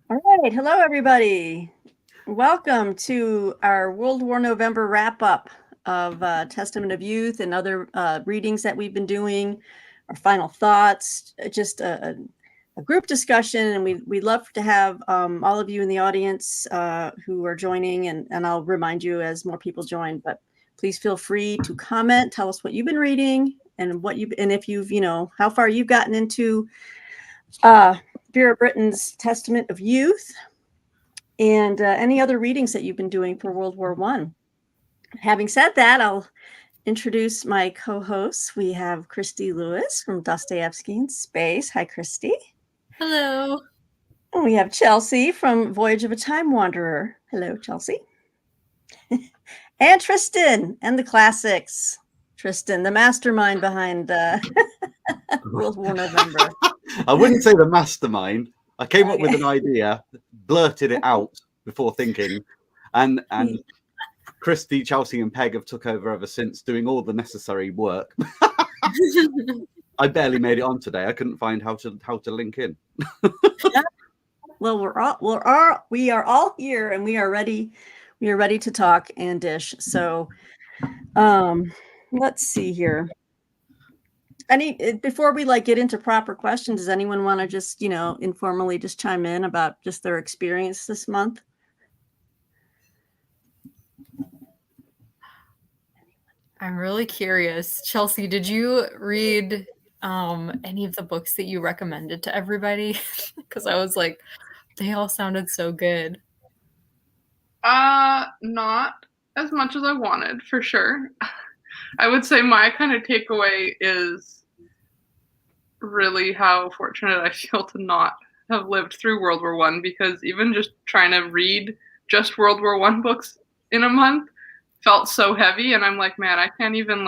All right. Hello, everybody. Welcome to our World War November wrap-up of Testament of Youth and other readings that we've been doing, our final thoughts, just a group discussion. And we'd love to have all of you in the audience who are joining, and I'll remind you as more people join, but please feel free to comment, tell us what you've been reading and if you've, how far you've gotten into Vera Britton's Testament of Youth, and any other readings that you've been doing for World War I. Having said that, I'll introduce my co-hosts. We have Christy Lewis from Dostoevsky in Space. Hi, Christy. Hello. And we have Chelsea from Voyage of a Time Wanderer. Hello, Chelsea. And Tristan and the classics. Tristan, the mastermind behind World War November. I wouldn't say the mastermind. I came up with an idea, blurted it out before thinking, and Christy, Chelsea, and Peg have took over ever since, doing all the necessary work. I barely made it on today. I couldn't find how to link in. Well, we are all here, and we are ready. We are ready to talk and dish. So, let's see here. Before we get into proper questions, does anyone want to just informally just chime in about just their experience this month? I'm really curious. Chelsea, did you read any of the books that you recommended to everybody? Because I was like, they all sounded so good. Not as much as I wanted, for sure. I would say my kind of takeaway is really how fortunate I feel to not have lived through World War I, because even just trying to read just World War I books in a month felt so heavy, and I'm like, man, I can't even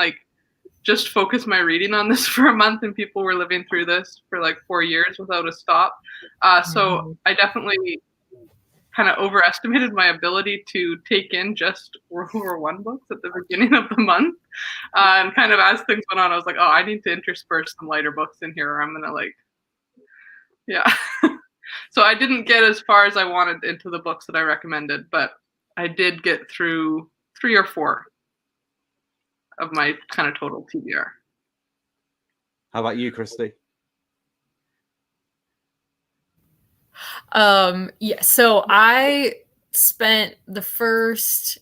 just focus my reading on this for a month, and people were living through this for 4 years without a stop. So I definitely kind of overestimated my ability to take in just World War I books at the beginning of the month. And kind of as things went on, I was like, oh, I need to intersperse some lighter books in here, or I'm going to yeah. So I didn't get as far as I wanted into the books that I recommended, but I did get through 3 or 4 of my kind of total TBR. How about you, Christy? Yeah, so I spent the first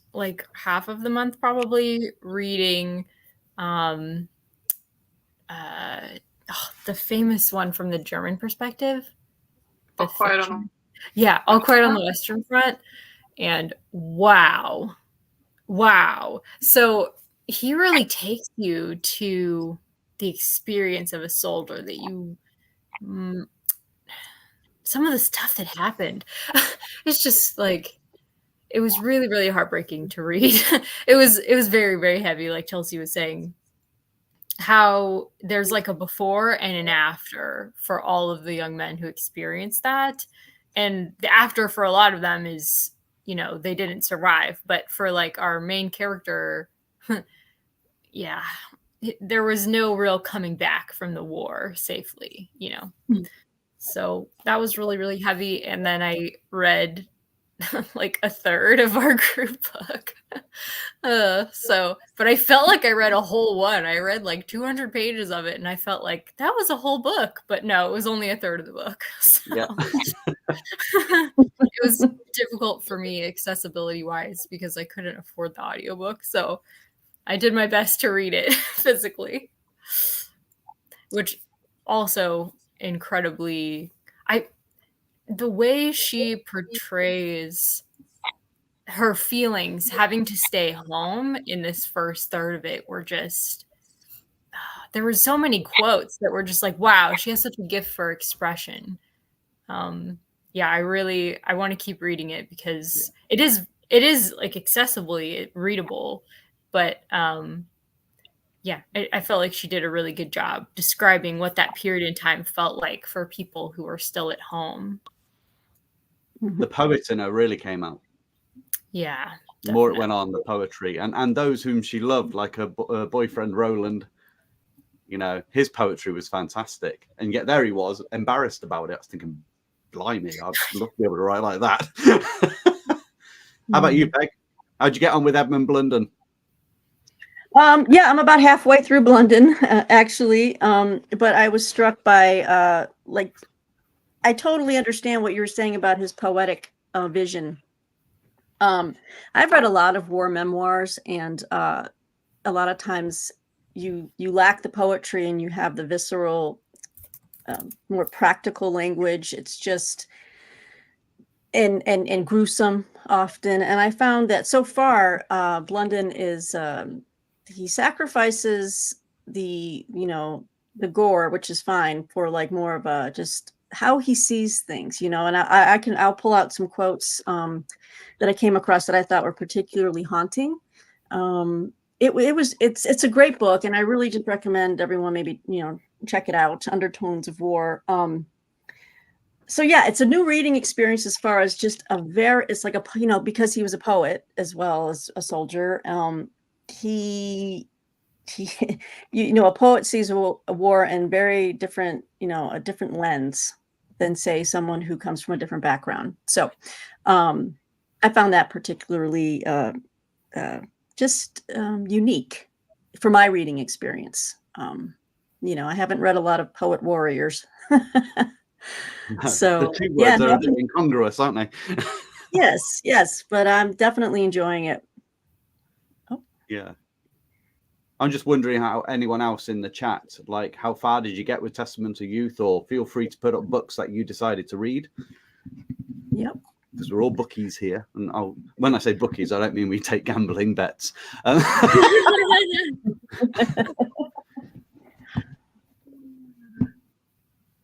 half of the month probably reading the famous one from the German perspective. All Quiet on All Quiet on the Western Front. And wow. So he really takes you to the experience of a soldier that you some of the stuff that happened. It's just it was really, really heartbreaking to read. It was very, very heavy, like Chelsea was saying. How there's a before and an after for all of the young men who experienced that. And the after for a lot of them is, they didn't survive. But for our main character, yeah, there was no real coming back from the war safely, So that was really, really heavy. And then I read a third of our group book. But I felt like I read a whole one. I read 200 pages of it, and I felt like that was a whole book. But no, it was only a third of the book. So. Yeah. It was difficult for me accessibility-wise because I couldn't afford the audiobook. So I did my best to read it physically, which also incredibly the way she portrays her feelings having to stay home in this first third of it were just there were so many quotes that were just wow, she has such a gift for expression. Yeah, I want to keep reading it because it is accessibly readable, but yeah, I felt like she did a really good job describing what that period in time felt like for people who were still at home. The poet in her really came out. Yeah. The more it went on, the poetry. And those whom she loved, like her boyfriend, Roland, his poetry was fantastic. And yet there he was, embarrassed about it. I was thinking, blimey, I'd love to be able to write like that. How about you, Peg? How'd you get on with Edmund Blunden? Yeah, I'm about halfway through Blunden, actually. But I was struck by, I totally understand what you were saying about his poetic vision. I've read a lot of war memoirs, and a lot of times you lack the poetry and you have the visceral, more practical language. It's just and gruesome often. And I found that so far, Blunden is he sacrifices the gore, which is fine, for like more of a just how he sees things, and I'll pull out some quotes that I came across that I thought were particularly haunting. It's a great book, and I really just recommend everyone maybe check it out. Undertones of War. So yeah, it's a new reading experience as far as just it's like because he was a poet as well as a soldier. He a poet sees a war in very different, a different lens than say someone who comes from a different background. So I found that particularly unique for my reading experience. I haven't read a lot of poet warriors. So the two words are incongruous, aren't they? yes, but I'm definitely enjoying it. Oh. Yeah. I'm just wondering how anyone else in the chat, like, how far did you get with Testament of Youth? Or feel free to put up books that you decided to read. Yep. Because we're all bookies here. And when I say bookies, I don't mean we take gambling bets.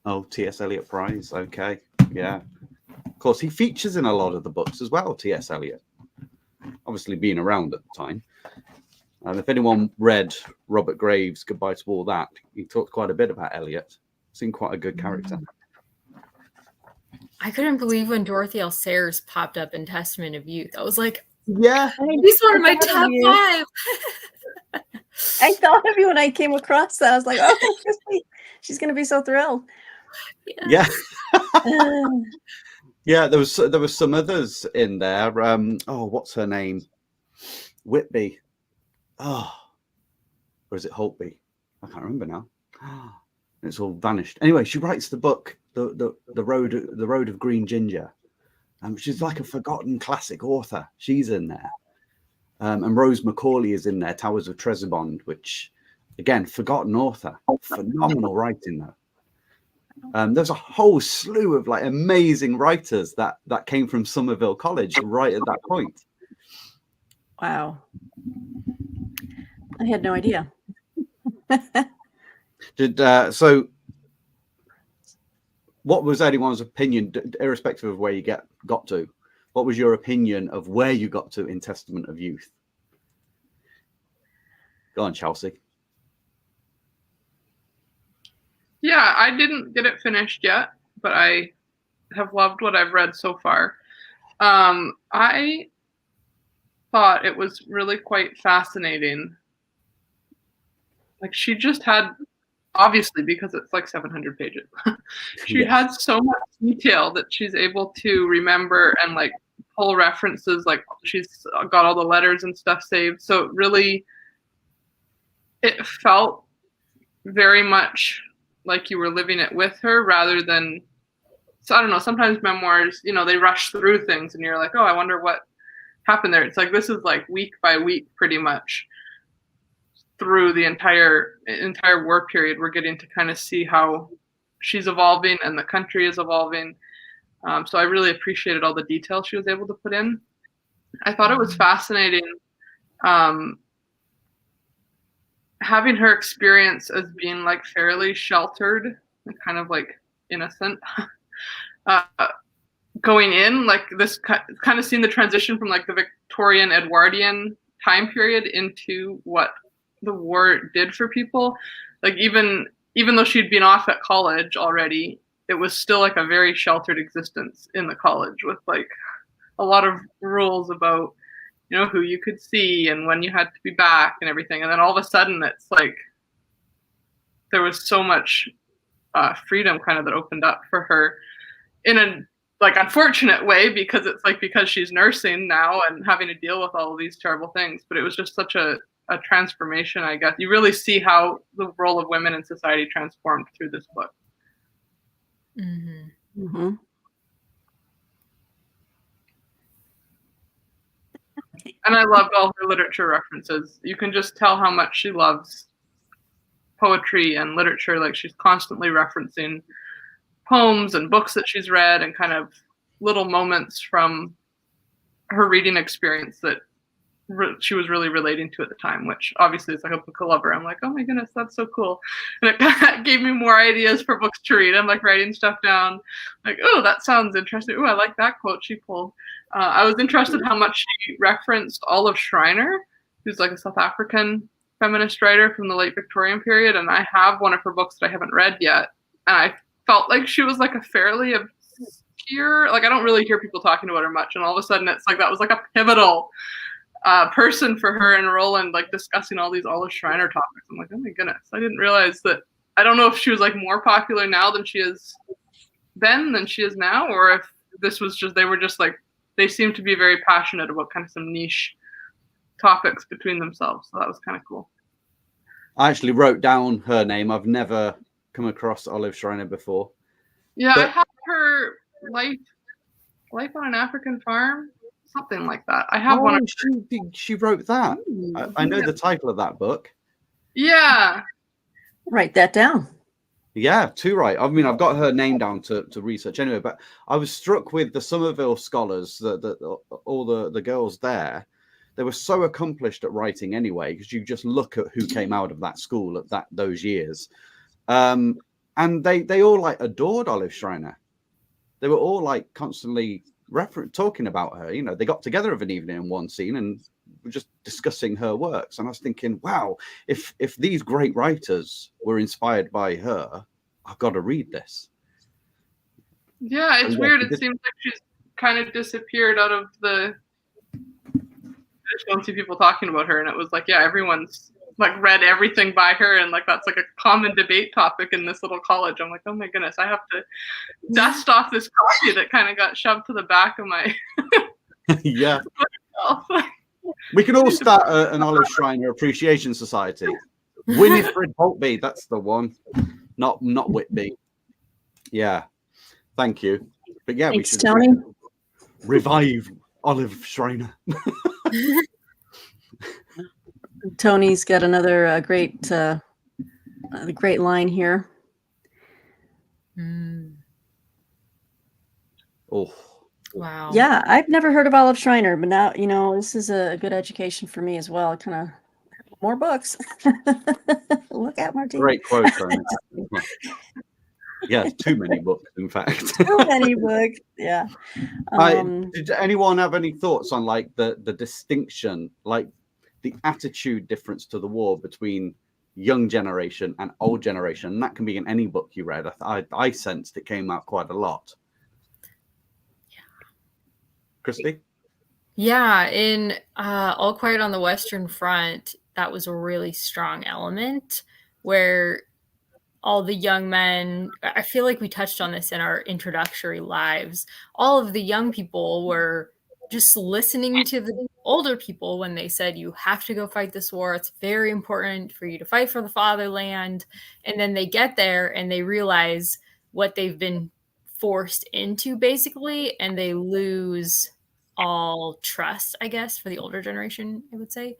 Oh, T.S. Eliot Prize. Okay. Yeah. Of course, he features in a lot of the books as well, T.S. Eliot. Obviously being around at the time. And if anyone read Robert Graves' Goodbye to All That, he talked quite a bit about Eliot. Seemed quite a good character. I couldn't believe when Dorothy L. Sayers popped up in Testament of Youth. I was like, yeah, he's one of my top 5. I thought of you when I came across that. I was like, oh, she's going to be so thrilled. Yeah. Yeah, there was some others in there. What's her name? Whitby. Oh, or is it Holtby? I can't remember now. It's all vanished. Anyway, she writes the book, the Road of Green Ginger. She's like a forgotten classic author. She's in there. And Rose Macaulay is in there, Towers of Trebizond, which, again, forgotten author. Phenomenal writing, though. There's a whole slew of like amazing writers that came from Somerville College right at that point. Wow. I had no idea. So what was anyone's opinion, irrespective of where you got to? What was your opinion of where you got to in Testament of Youth? Go on, Chelsea. Yeah, I didn't get it finished yet, but I have loved what I've read so far. I thought it was really quite fascinating. Like, she just had, obviously, because it's like 700 pages, she had so much detail that she's able to remember and like pull references. Like, she's got all the letters and stuff saved. So it felt very much like you were living it with her rather than, so I don't know, sometimes memoirs, they rush through things and you're like, oh, I wonder what happened there. It's like, this is like week by week, pretty much through the entire war period. We're getting to kind of see how she's evolving and the country is evolving. So I really appreciated all the detail she was able to put in. I thought it was fascinating having her experience as being like fairly sheltered and kind of like innocent going in, like this kind of seeing the transition from like the Victorian Edwardian time period into what the war did for people. Like even though she'd been off at college already, it was still like a very sheltered existence in the college with like a lot of rules about who you could see and when you had to be back and everything. And then all of a sudden it's like there was so much freedom kind of that opened up for her. in a like unfortunate way, because it's like because she's nursing now and having to deal with all of these terrible things. But it was just such a transformation, I guess. You really see how the role of women in society transformed through this book. Mm-hmm. Mm-hmm. And I loved all her literature references. You can just tell how much she loves poetry and literature. Like, she's constantly referencing poems and books that she's read and kind of little moments from her reading experience that she was really relating to at the time, which obviously is like a book lover. I'm like, oh my goodness, that's so cool. And it gave me more ideas for books to read. I'm like writing stuff down, like, oh, that sounds interesting. Oh, I like that quote she pulled. I was interested how much she referenced Olive Schreiner, who's like a South African feminist writer from the late Victorian period. And I have one of her books that I haven't read yet. And I felt like she was like a fairly obscure, like I don't really hear people talking about her much. And all of a sudden it's like that was like a pivotal person for her and Roland, like discussing all these Olive Schreiner topics. I'm like, oh my goodness, I didn't realize that. I don't know if she was like more popular now than she is now, or if this was just, they were just like, they seem to be very passionate about kind of some niche topics between themselves. So that was kind of cool. I actually wrote down her name. I've never come across Olive Schreiner before. Yeah, I have her Life on an African Farm, something like that. I have one. She wrote that. I know the title of that book. Yeah. Write that down. Yeah, too right. I mean, I've got her name down to research anyway, but I was struck with the Somerville scholars, all the girls there. They were so accomplished at writing anyway, because you just look at who came out of that school at those years. And they all like adored Olive Schreiner. They were all like constantly talking about her. You know, they got together of an evening in one scene and were just discussing her works. And I was thinking, wow, if these great writers were inspired by her, I've got to read this. Yeah, it's weird. It seems like she's kind of disappeared out of the. I just don't see people talking about her, and it was like, yeah, everyone's like read everything by her, and like that's like a common debate topic in this little college. I'm like, oh my goodness, I have to dust off this copy that kind of got shoved to the back of my. Yeah. We can all start an Olive Schreiner Appreciation Society. Winifred Holtby, that's the one. Not Whitby. Yeah. Thank you. But yeah, Thanks, we should Tony. revive Olive Schreiner. Tony's got another great line here. Oh. Wow. Yeah, I've never heard of Olive Schreiner, but now, you know, this is a good education for me as well. Kind of more books. Look at Martina. Great quote, Tony. Yeah, too many books, in fact. Too many books. Yeah. Did anyone have any thoughts on like the distinction, like the attitude difference to the war between young generation and old generation? And that can be in any book you read. I sensed it came out quite a lot. Christy? Yeah, in All Quiet on the Western Front, that was a really strong element where all the young men, I feel like we touched on this in our introductory lives, all of the young people were just listening to the older people when they said, you have to go fight this war. It's very important for you to fight for the fatherland. And then they get there and they realize what they've been forced into, basically, and they lose all trust, I guess, for the older generation, I would say.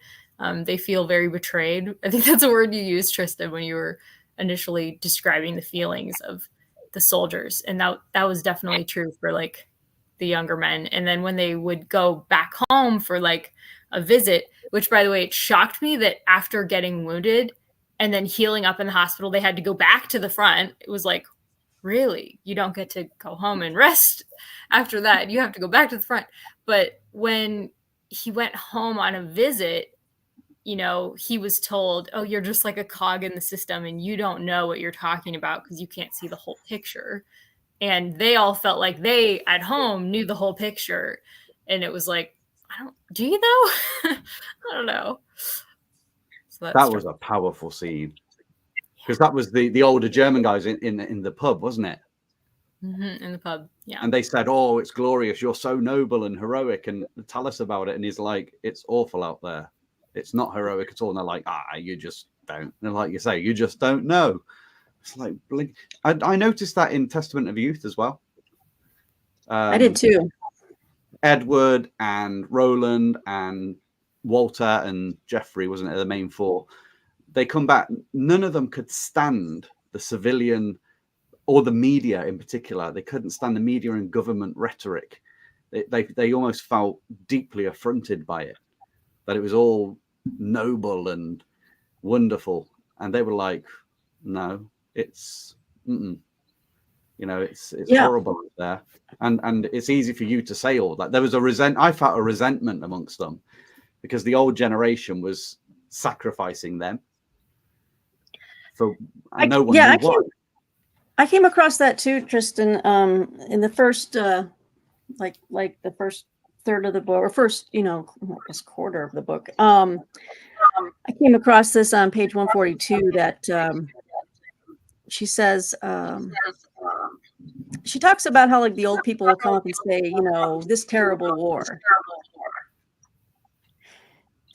They feel very betrayed. I think that's a word you used, Tristan, when you were initially describing the feelings of the soldiers. And that was definitely true for like the younger men. And then when they would go back home for like a visit, which, by the way, it shocked me that after getting wounded and then healing up in the hospital, they had to go back to the front. It was like, really? You don't get to go home and rest after that. You have to go back to the front. But when he went home on a visit, you know, he was told, oh, you're just like a cog in the system and you don't know what you're talking about because you can't see the whole picture. And they all felt like they at home knew the whole picture. And it was like, do you though? I don't know. So that was a powerful scene. Because that was the older German guys in the pub, wasn't it? In the pub. Yeah. And they said, "Oh, it's glorious. You're so noble and heroic, and tell us about it." And he's like, "It's awful out there. It's not heroic at all." And they're like, "You just don't." And like you say, you just don't know. It's like blink. I noticed that in Testament of Youth as well. I did too. Edward and Roland and Walter and Geoffrey, wasn't it, the main four? They come back. None of them could stand the civilian or the media in particular. They couldn't stand the media and government rhetoric. They almost felt deeply affronted by it, that it was all noble and wonderful. And they were like, no, it's, it's horrible there. And it's easy for you to say all that. There was I felt a resentment amongst them because the old generation was sacrificing them for no one knew what. I came across that too, Tristan, in the first, like the first third of the book, or first, I guess quarter of the book. I came across this on page 142 that she says, she talks about how like the old people will come up and say, this terrible war.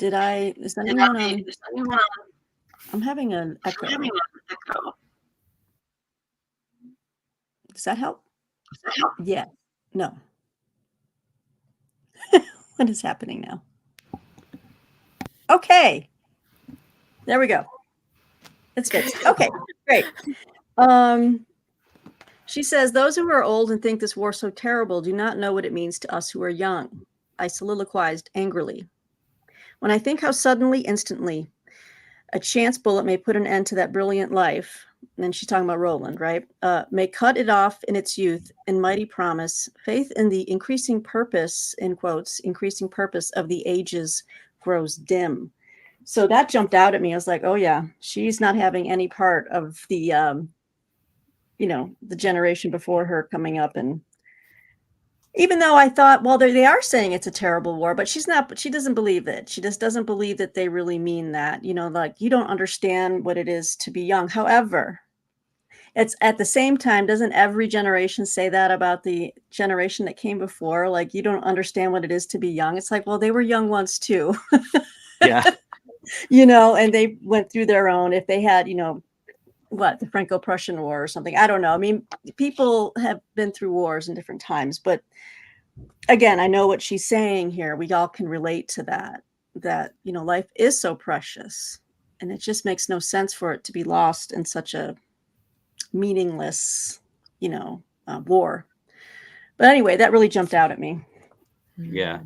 Is anyone on? I'm having an echo. Does that help? Yeah. No. What is happening now? Okay. There we go. It's fixed. Okay, great. She says, those who are old and think this war so terrible do not know what it means to us who are young. I soliloquized angrily. When I think how suddenly, instantly, a chance bullet may put an end to that brilliant life, and she's talking about Roland, right? May cut it off in its youth in mighty promise, faith in the increasing purpose, in quotes, increasing purpose of the ages grows dim. So that jumped out at me. I was like, oh yeah, she's not having any part of the, the generation before her coming up. And even though I thought, well, they are saying it's a terrible war, but she doesn't believe it. She just doesn't believe that they really mean that, like you don't understand what it is to be young. However, it's at the same time, doesn't every generation say that about the generation that came before? Like, you don't understand what it is to be young. It's like, well, they were young once too. Yeah. And they went through their own, if they had, the Franco-Prussian War or something. I don't know. I mean, people have been through wars in different times, but again, I know what she's saying here. We all can relate to that, life is so precious and it just makes no sense for it to be lost in such a meaningless, war. But anyway, that really jumped out at me. Yeah.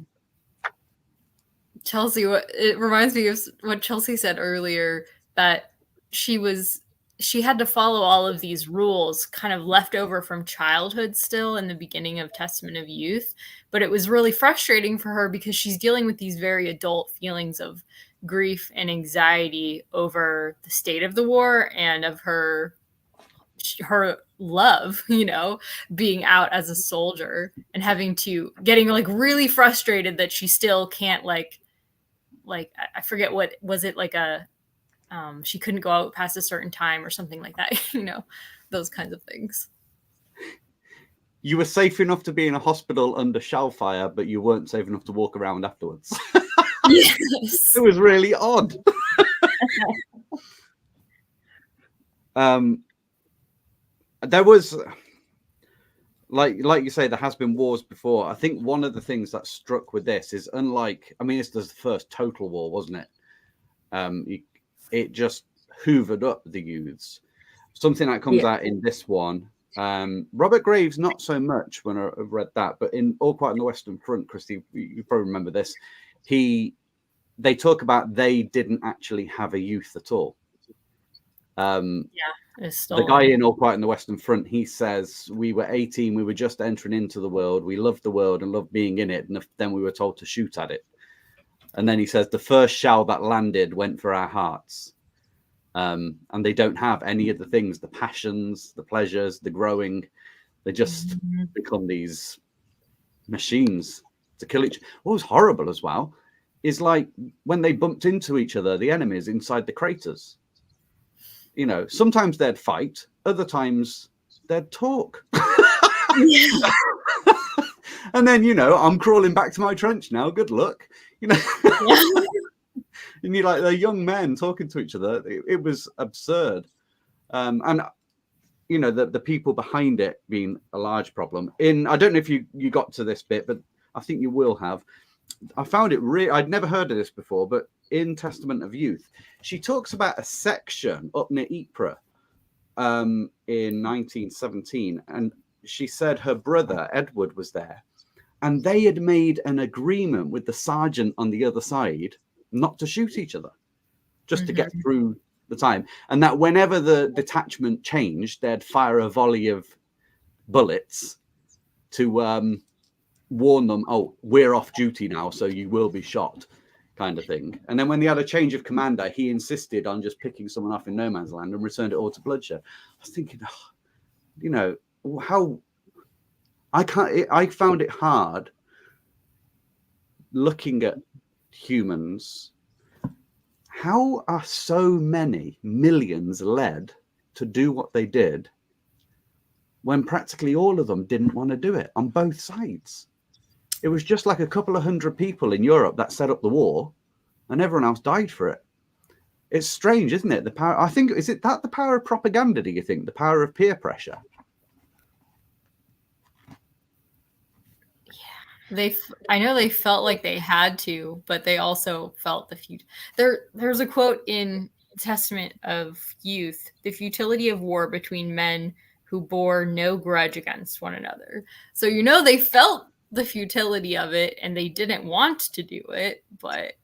Chelsea, it reminds me of what Chelsea said earlier, that she had to follow all of these rules kind of left over from childhood still in the beginning of Testament of Youth. But it was really frustrating for her because she's dealing with these very adult feelings of grief and anxiety over the state of the war and of her love, being out as a soldier and getting like really frustrated that she still can't like I forget what was it, like she couldn't go out past a certain time or something like that, those kinds of things. You were safe enough to be in a hospital under shell fire, but you weren't safe enough to walk around afterwards. Yes. It was really odd. There was, like you say, there has been wars before. I think one of the things that struck with this is, unlike, this was the first total war, wasn't it? It just hoovered up the youths. Something that comes out in this one. Robert Graves, not so much when I read that, but in All Quiet on the Western Front, Christy, you probably remember this. They talk about they didn't actually have a youth at all. The guy in All Quiet on the Western Front, he says, we were 18, we were just entering into the world, we loved the world and loved being in it, and then we were told to shoot at it. And then he says, the first shell that landed went for our hearts. And they don't have any of the things, the passions, the pleasures, the growing. They just become these machines to kill each other. What was horrible as well is like when they bumped into each other, the enemies inside the craters. Sometimes they'd fight, other times they'd talk. And then, I'm crawling back to my trench now. Good luck. Yeah. And you're like, they're young men talking to each other. It was absurd. And, the people behind it being a large problem. I don't know if you got to this bit, but I think you will have. I found it I'd never heard of this before, but in Testament of Youth, she talks about a section up near Ypres in 1917. And she said her brother, Edward, was there. And they had made an agreement with the sergeant on the other side not to shoot each other, just to get through the time. And that whenever the detachment changed, they'd fire a volley of bullets to warn them, oh, we're off duty now, so you will be shot, kind of thing. And then when they had a change of commander, he insisted on just picking someone off in no man's land and returned it all to bloodshed. I was thinking, how I found it hard looking at humans. How are so many millions led to do what they did when practically all of them didn't want to do it on both sides? It was just like a couple of hundred people in Europe that set up the war, and everyone else died for it. It's strange, isn't it? The power. I think, is it that the power of propaganda? Do you think the power of peer pressure? I know they felt like they had to, but they also felt the future. There's a quote in Testament of Youth: "The futility of war between men who bore no grudge against one another." So they felt the futility of it, and they didn't want to do it, but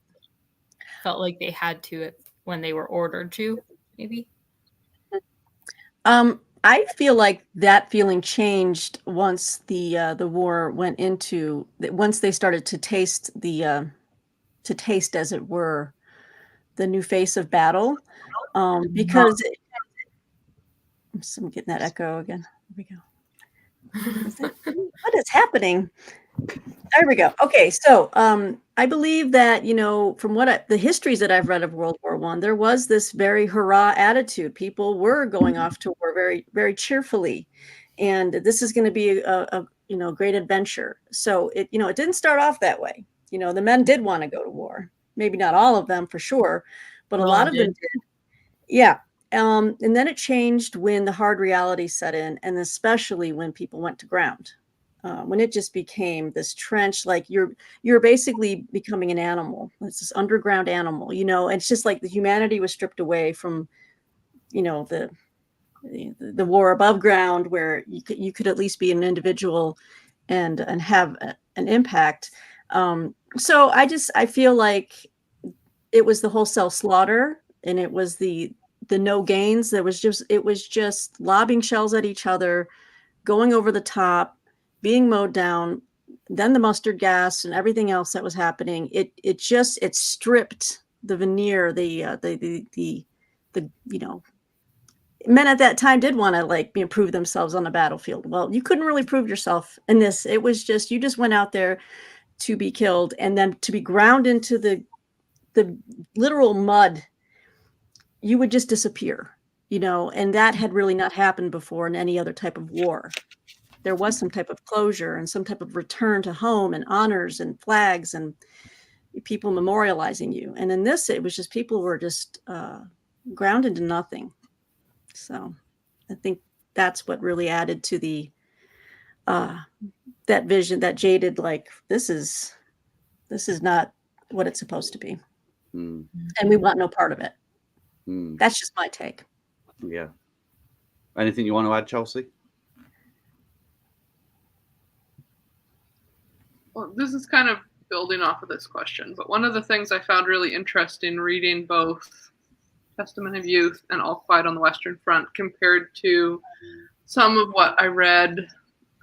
felt like they had to when they were ordered to. Maybe. I feel like that feeling changed once the war went into, once they started to taste as it were, the new face of battle, because I'm getting that echo again. Here we go. What is happening? There we go. Okay, so I believe that, from the histories that I've read of World War I, there was this very hurrah attitude. People were going off to war very, very cheerfully, and this is going to be a great adventure. So it didn't start off that way. The men did want to go to war. Maybe not all of them for sure, but a lot of them did. Yeah. And then it changed when the hard reality set in, and especially when people went to ground. When it just became this trench, like you're basically becoming an animal. It's this underground animal, it's just like the humanity was stripped away from, the war above ground, where you could at least be an individual and have an impact. So I feel like it was the wholesale slaughter, and it was the no gains. It was just lobbing shells at each other, going over the top, being mowed down, then the mustard gas and everything else that was happening. It stripped the veneer. The men at that time did want to prove themselves on the battlefield. Well, you couldn't really prove yourself in this. It was just, you just went out there to be killed, and then to be ground into the literal mud. You would just disappear, and that had really not happened before in any other type of war. There was some type of closure and some type of return to home and honors and flags and people memorializing you. And in this, it was just people were just grounded to nothing. So I think that's what really added to the that vision, that jaded, like, this is not what it's supposed to be. And we want no part of it. That's just my take. Yeah. Anything you want to add, Chelsea? Well, this is kind of building off of this question, but one of the things I found really interesting reading both Testament of Youth and All Quiet on the Western Front compared to some of what I read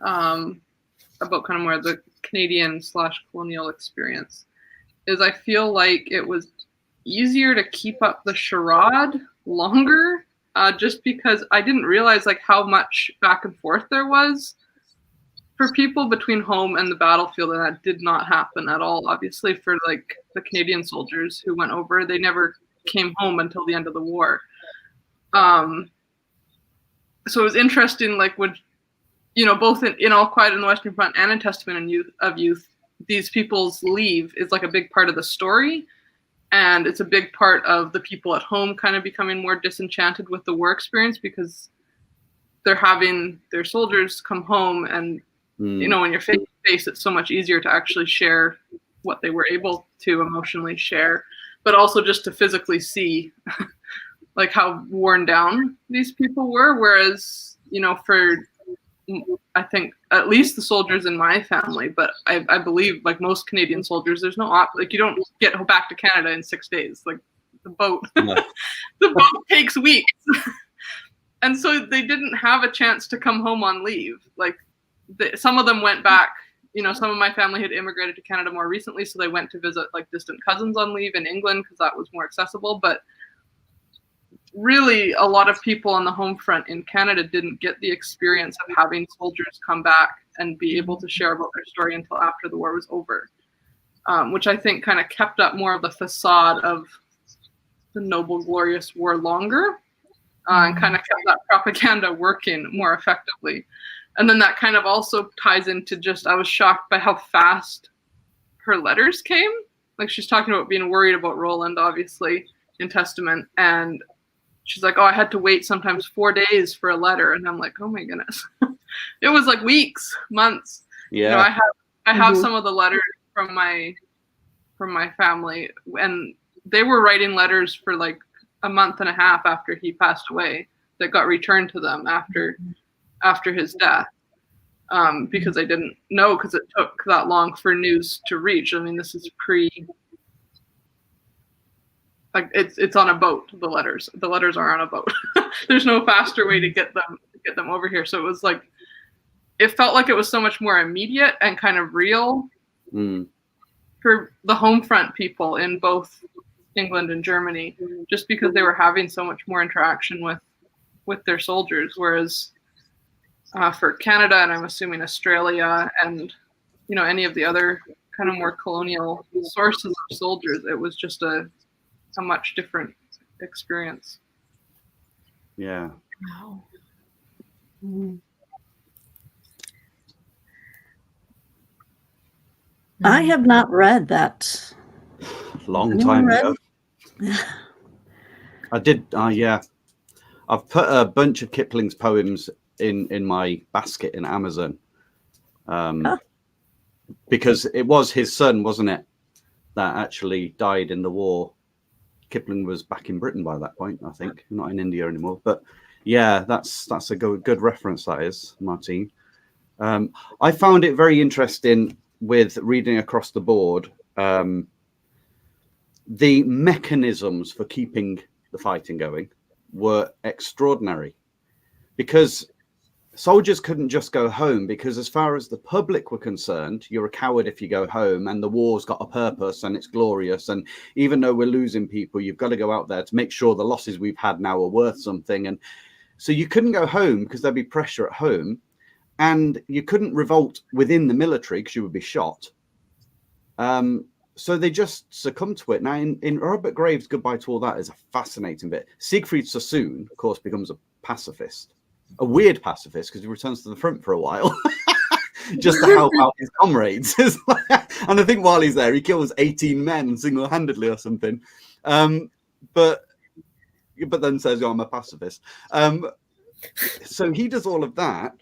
about kind of more the Canadian/colonial experience is I feel like it was easier to keep up the charade longer, just because I didn't realize how much back and forth there was for people between home and the battlefield, and that did not happen at all. Obviously, for the Canadian soldiers who went over, they never came home until the end of the war. So it was interesting, when both in All Quiet on the Western Front and in Testament of Youth, these people's leave is like a big part of the story. And it's a big part of the people at home kind of becoming more disenchanted with the war experience because they're having their soldiers come home and, when you're face to face, it's so much easier to actually share what they were able to emotionally share, but also just to physically see like how worn down these people were. Whereas, for I think at least the soldiers in my family, but I believe like most Canadian soldiers, there's no you don't get back to Canada in 6 days. Like the boat, the boat takes weeks, and so they didn't have a chance to come home on leave. Like some of them went back. Some of my family had immigrated to Canada more recently, so they went to visit like distant cousins on leave in England because that was more accessible. But really, a lot of people on the home front in Canada didn't get the experience of having soldiers come back and be able to share about their story until after the war was over, which I think kind of kept up more of the facade of the noble, glorious war longer, and kind of kept that propaganda working more effectively. And then that kind of also ties into I was shocked by how fast her letters came. Like she's talking about being worried about Roland, obviously, in Testament, and she's like, I had to wait sometimes 4 days for a letter. And I'm like, oh my goodness. It was like weeks, months. Yeah. I have some of the letters from my family, and they were writing letters for like a month and a half after he passed away that got returned to them after his death. Because I didn't know, because it took that long for news to reach. I mean, this is like it's on a boat. The letters are on a boat. There's no faster way to get them over here. So it was like, it felt like it was so much more immediate and kind of real for the home front people in both England and Germany, just because they were having so much more interaction with their soldiers. Whereas for Canada, and I'm assuming Australia and any of the other kind of more colonial sources of soldiers, it was just a much different experience. Yeah. Wow. I have not read that. Long time ago. I did. Yeah. I've put a bunch of Kipling's poems in my basket in Amazon, because it was his son, wasn't it, that actually died in the war. Kipling was back in Britain by that point, I think, not in India anymore. But yeah, that's a good reference, that is, Martine. I found it very interesting with reading across the board, the mechanisms for keeping the fighting going were extraordinary, because soldiers couldn't just go home, because as far as the public were concerned, you're a coward if you go home, and the war's got a purpose and it's glorious, and even though we're losing people, you've got to go out there to make sure the losses we've had now are worth something. And so you couldn't go home because there'd be pressure at home, and you couldn't revolt within the military because you would be shot. So they just succumbed to it. Now, in Robert Graves' Goodbye to All That is a fascinating bit. Siegfried Sassoon, of course, becomes a pacifist, a weird pacifist, because he returns to the front for a while just to help out his comrades. And I think while he's there, he kills 18 men single-handedly or something. But then says, I'm a pacifist. So he does all of that.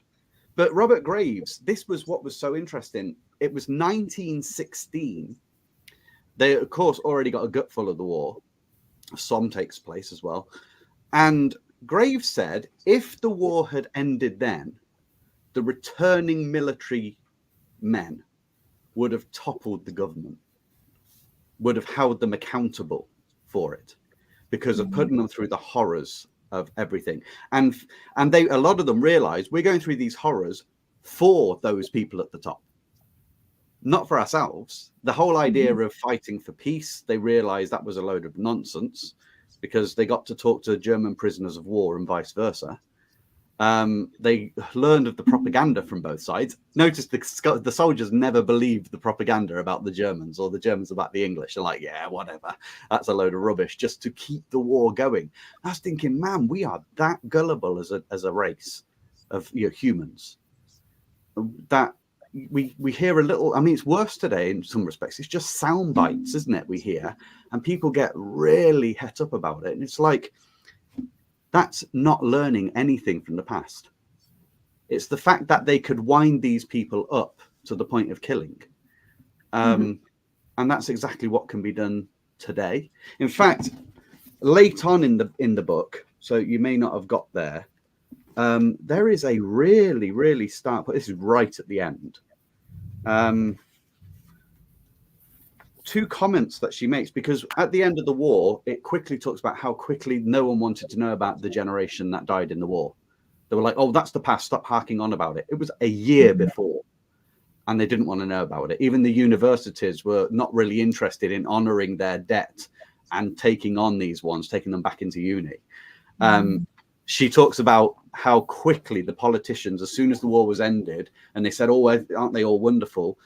But Robert Graves, this was what was so interesting. It was 1916. They, of course, already got a gutful of the war. Somme takes place as well. And Graves said, if the war had ended then, the returning military men would have toppled the government, would have held them accountable for it, because of putting them through the horrors of everything. And they, a lot of them realized, we're going through these horrors for those people at the top, not for ourselves. The whole idea of fighting for peace, they realized that was a load of nonsense, because they got to talk to German prisoners of war and vice versa. They learned of the propaganda from both sides. Notice the soldiers never believed the propaganda about the Germans or the Germans about the English. They're like, yeah, whatever. That's a load of rubbish, just to keep the war going. I was thinking, man, we are that gullible as a race of humans. that we hear a little. I mean, it's worse today in some respects. It's just sound bites, isn't it? We hear, and people get really het up about it, and it's like that's not learning anything from the past. It's the fact that they could wind these people up to the point of killing, and that's exactly what can be done today. In fact, late on in the book, so you may not have got there. There is a really stark. This is right at the end. Two comments that she makes, because at the end of the war, it quickly talks about how quickly no one wanted to know about the generation that died in the war. They were like, "Oh, that's the past. Stop harking on about it." It was a year before, and they didn't want to know about it. Even the universities were not really interested in honoring their debt and taking on these ones, taking them back into uni. She talks about how quickly the politicians, as soon as the war was ended, and they said, "Oh, aren't they all wonderful?"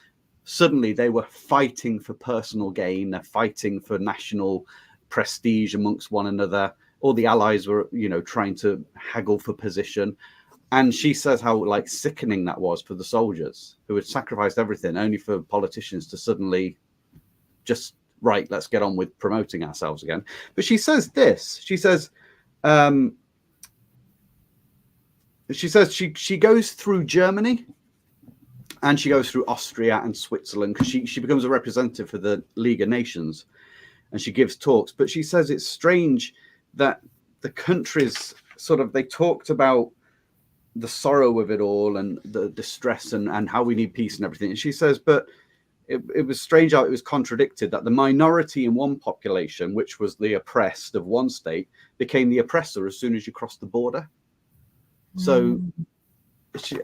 Suddenly they were fighting for personal gain. They're fighting for national prestige amongst one another. All the allies were, trying to haggle for position. And she says how like sickening that was for the soldiers who had sacrificed everything only for politicians to suddenly just, right, let's get on with promoting ourselves again. But she says this. She says she goes through Germany and she goes through Austria and Switzerland because she becomes a representative for the League of Nations and she gives talks. But she says it's strange that the countries they talked about the sorrow of it all and the distress and how we need peace and everything. And she says, but it was strange how it was contradicted that the minority in one population, which was the oppressed of one state, became the oppressor as soon as you crossed the border. So,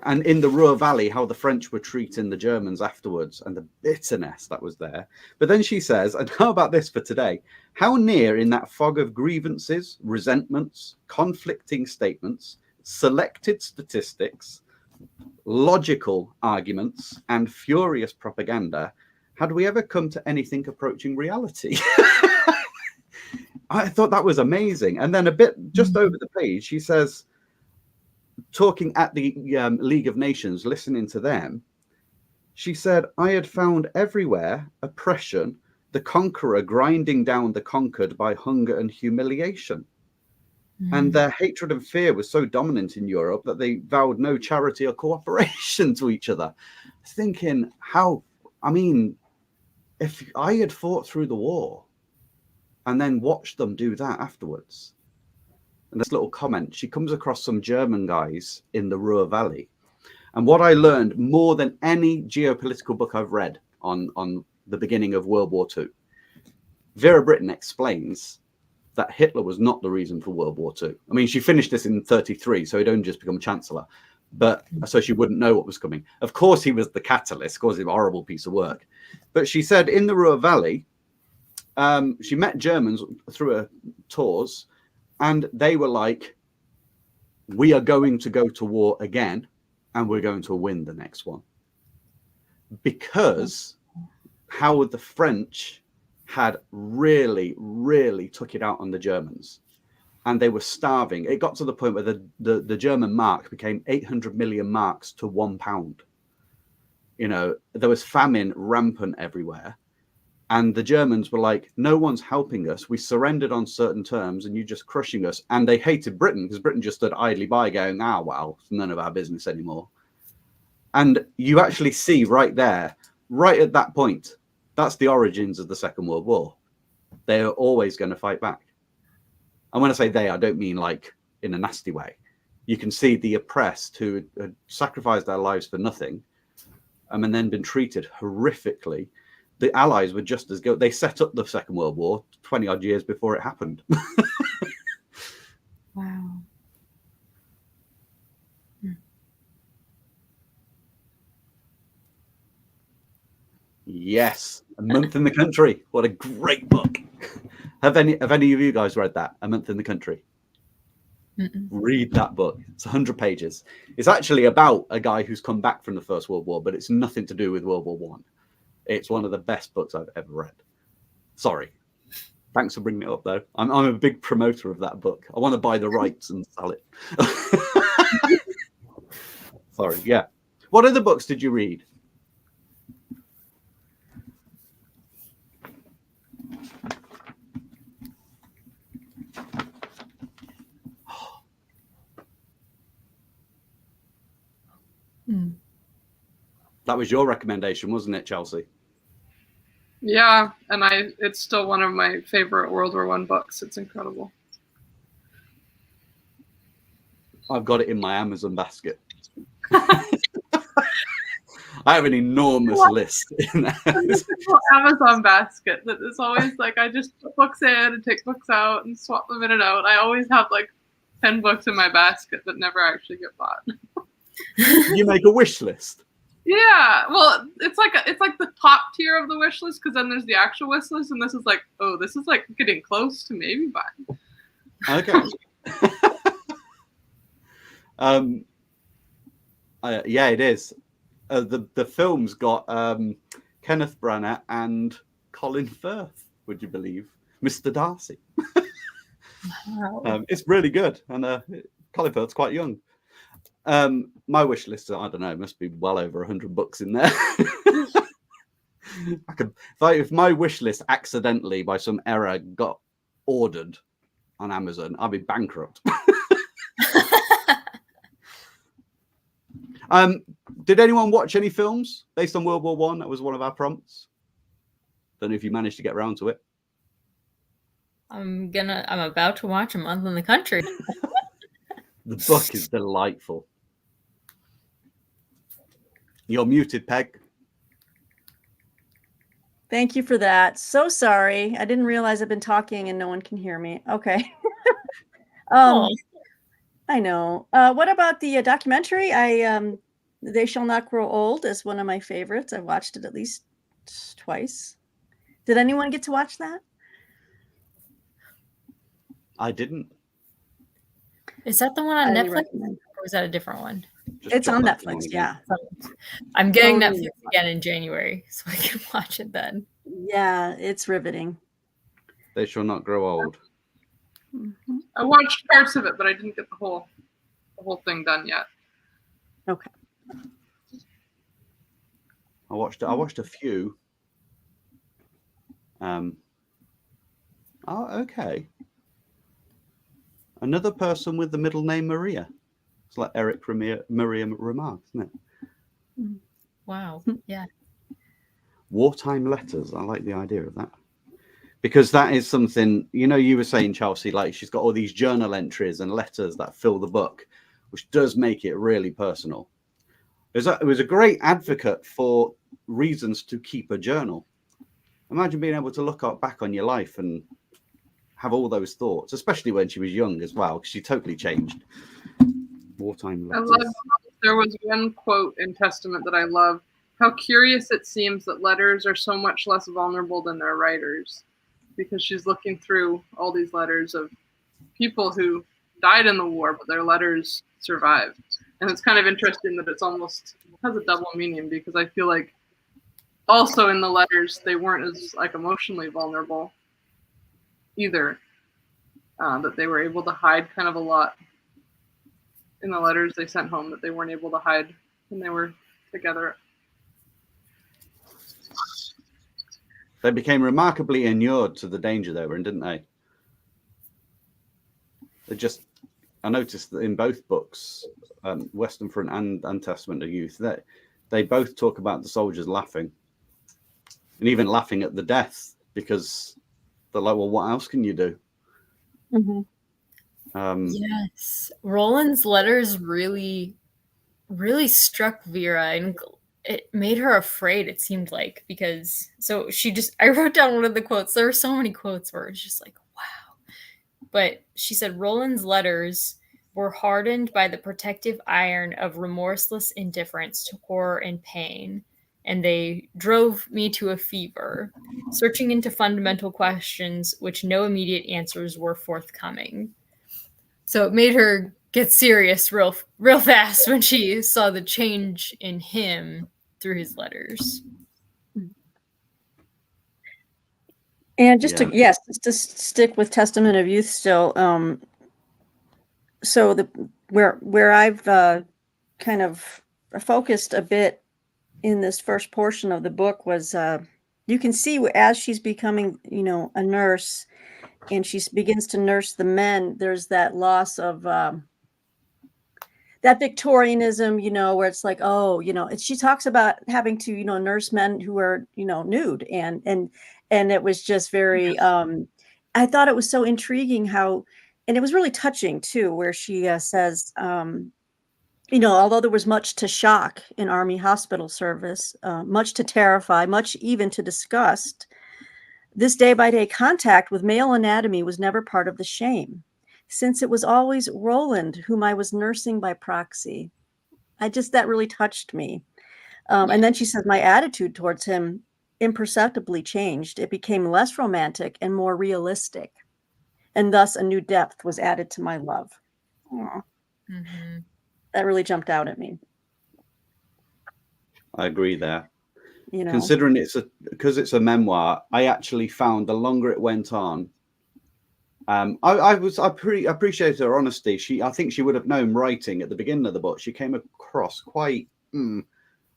and in the Ruhr Valley, how the French were treating the Germans afterwards and the bitterness that was there. But then she says, and how about this for today? How near in that fog of grievances, resentments, conflicting statements, selected statistics, logical arguments, and furious propaganda had we ever come to anything approaching reality? I thought that was amazing. And then a bit just over the page, she says, talking at the League of Nations, listening to them, she said, I had found everywhere oppression, the conqueror grinding down the conquered by hunger and humiliation. And their hatred and fear was so dominant in Europe that they vowed no charity or cooperation to each other. Thinking if I had fought through the war and then watched them do that afterwards, and this little comment, she comes across some German guys in the Ruhr Valley. And what I learned more than any geopolitical book I've read on the beginning of World War II, Vera Brittain explains that Hitler was not the reason for World War II. I mean, she finished this in 1933, so he'd only just become chancellor. But so she wouldn't know what was coming. Of course, he was the catalyst, caused him a horrible piece of work. But she said in the Ruhr Valley, she met Germans through her tours, and they were like, we are going to go to war again, and we're going to win the next one. Because how the French had really took it out on the Germans, and they were starving. It got to the point where the German mark became 800 million marks to £1. There was famine rampant everywhere. And the Germans were like, no one's helping us. We surrendered on certain terms and you're just crushing us. And they hated Britain because Britain just stood idly by going, well, it's none of our business anymore. And you actually see right there, right at that point, that's the origins of the Second World War. They are always going to fight back. And when I say they, I don't mean like in a nasty way. You can see the oppressed who had sacrificed their lives for nothing and then been treated horrifically. The Allies were just as good. They set up the Second World War 20 odd years before it happened. Wow. Yes, A Month in the Country. What a great book. Have any of you guys read that? A Month in the Country? Mm-mm. Read that book. It's 100 pages. It's actually about a guy who's come back from the First World War, but it's nothing to do with World War One. It's one of the best books I've ever read. Sorry. Thanks for bringing it up, though. I'm a big promoter of that book. I want to buy the rights and sell it. Sorry. Yeah. What other books did you read? That was your recommendation, wasn't it, Chelsea? Yeah, and it's still one of my favorite World War I books. It's incredible. I've got it in my Amazon basket. I have an enormous list in there. Amazon basket that is always like I just put books in and take books out and swap them in and out. I always have like 10 books in my basket that never actually get bought. You make a wish list. Yeah, well, it's like the top tier of the wish list, because then there's the actual wish list, and this is like, oh, this is like getting close to maybe buying. Okay. Yeah, it is. The film's got Kenneth Branagh and Colin Firth. Would you believe, Mr. Darcy? Wow. It's really good, and Colin Firth's quite young. My wish list, I don't know, must be well over 100 books in there. If my wish list accidentally by some error got ordered on Amazon, I'd be bankrupt. Did anyone watch any films based on World War One? That was one of our prompts. Don't know if you managed to get around to it. I'm about to watch A Month in the Country. The book is delightful. You're muted, Peg. Thank you for that. So sorry. I didn't realize I've been talking and no one can hear me. Okay. I know. What about the documentary? They Shall Not Grow Old is one of my favorites. I watched it at least twice. Did anyone get to watch that? I didn't. Is that the one on Netflix, or is that a different one? It's on Netflix, yeah. I'm getting Netflix again in January, so I can watch it then. Yeah, it's riveting. They Shall Not Grow Old. Mm-hmm. I watched parts of it, but I didn't get the whole thing done yet. Okay. I watched a few. Oh, okay. Another person with the middle name Maria. It's like Eric Maria Remarque, isn't it? Wow. Yeah. Wartime letters. I like the idea of that. Because that is something, you were saying, Chelsea, like she's got all these journal entries and letters that fill the book, which does make it really personal. It was a great advocate for reasons to keep a journal. Imagine being able to look back on your life and have all those thoughts, especially when she was young as well, because she totally changed. Wartime letters. There was one quote in Testament that I love. How curious it seems that letters are so much less vulnerable than their writers, because she's looking through all these letters of people who died in the war, but their letters survived. And it's kind of interesting that it has a double meaning, because I feel like also in the letters, they weren't as like emotionally vulnerable either, that they were able to hide kind of a lot in the letters they sent home that they weren't able to hide when they were together. They became remarkably inured to the danger they were in, didn't they? I noticed that in both books, Western Front and Testament of Youth, that they both talk about the soldiers laughing, and even laughing at the death, because they're like, well, what else can you do? Mm-hmm. Yes. Roland's letters really, really struck Vera, and it made her afraid, it seemed like, because I wrote down one of the quotes. There were so many quotes where it's just like, wow. But she said, Roland's letters were hardened by the protective iron of remorseless indifference to horror and pain, and they drove me to a fever, searching into fundamental questions which no immediate answers were forthcoming. So it made her get serious real fast when she saw the change in him through his letters. And just to stick with Testament of Youth still, so where I've kind of focused a bit in this first portion of the book was you can see as she's becoming, a nurse, and she begins to nurse the men, there's that loss of that Victorianism, where it's like, oh, she talks about having to, nurse men who are, nude, and it was just very, I thought it was so intriguing how, and it was really touching too, where she says, although there was much to shock in Army hospital service, much to terrify, much even to disgust, this day-by-day contact with male anatomy was never part of the shame, since it was always Roland whom I was nursing by proxy. That really touched me. And then she says, my attitude towards him imperceptibly changed. It became less romantic and more realistic. And thus a new depth was added to my love. Mm-hmm. That really jumped out at me. I agree there. Considering because it's a memoir, I actually found the longer it went on, I appreciate her honesty. I think she would have known writing at the beginning of the book. She came across quite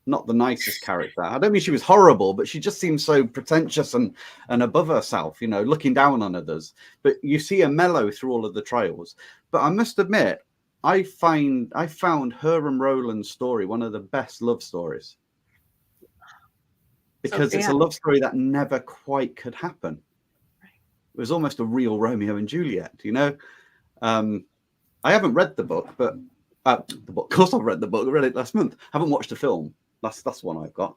not the nicest character. I don't mean she was horrible, but she just seemed so pretentious and above herself, looking down on others. But you see her mellow through all of the trials. But I must admit, I found her and Roland's story one of the best love stories, because it's a love story that never quite could happen. It was almost a real Romeo and Juliet, I haven't read the book, but of course I've read the book. I read it last month. I haven't watched the film. That's one I've got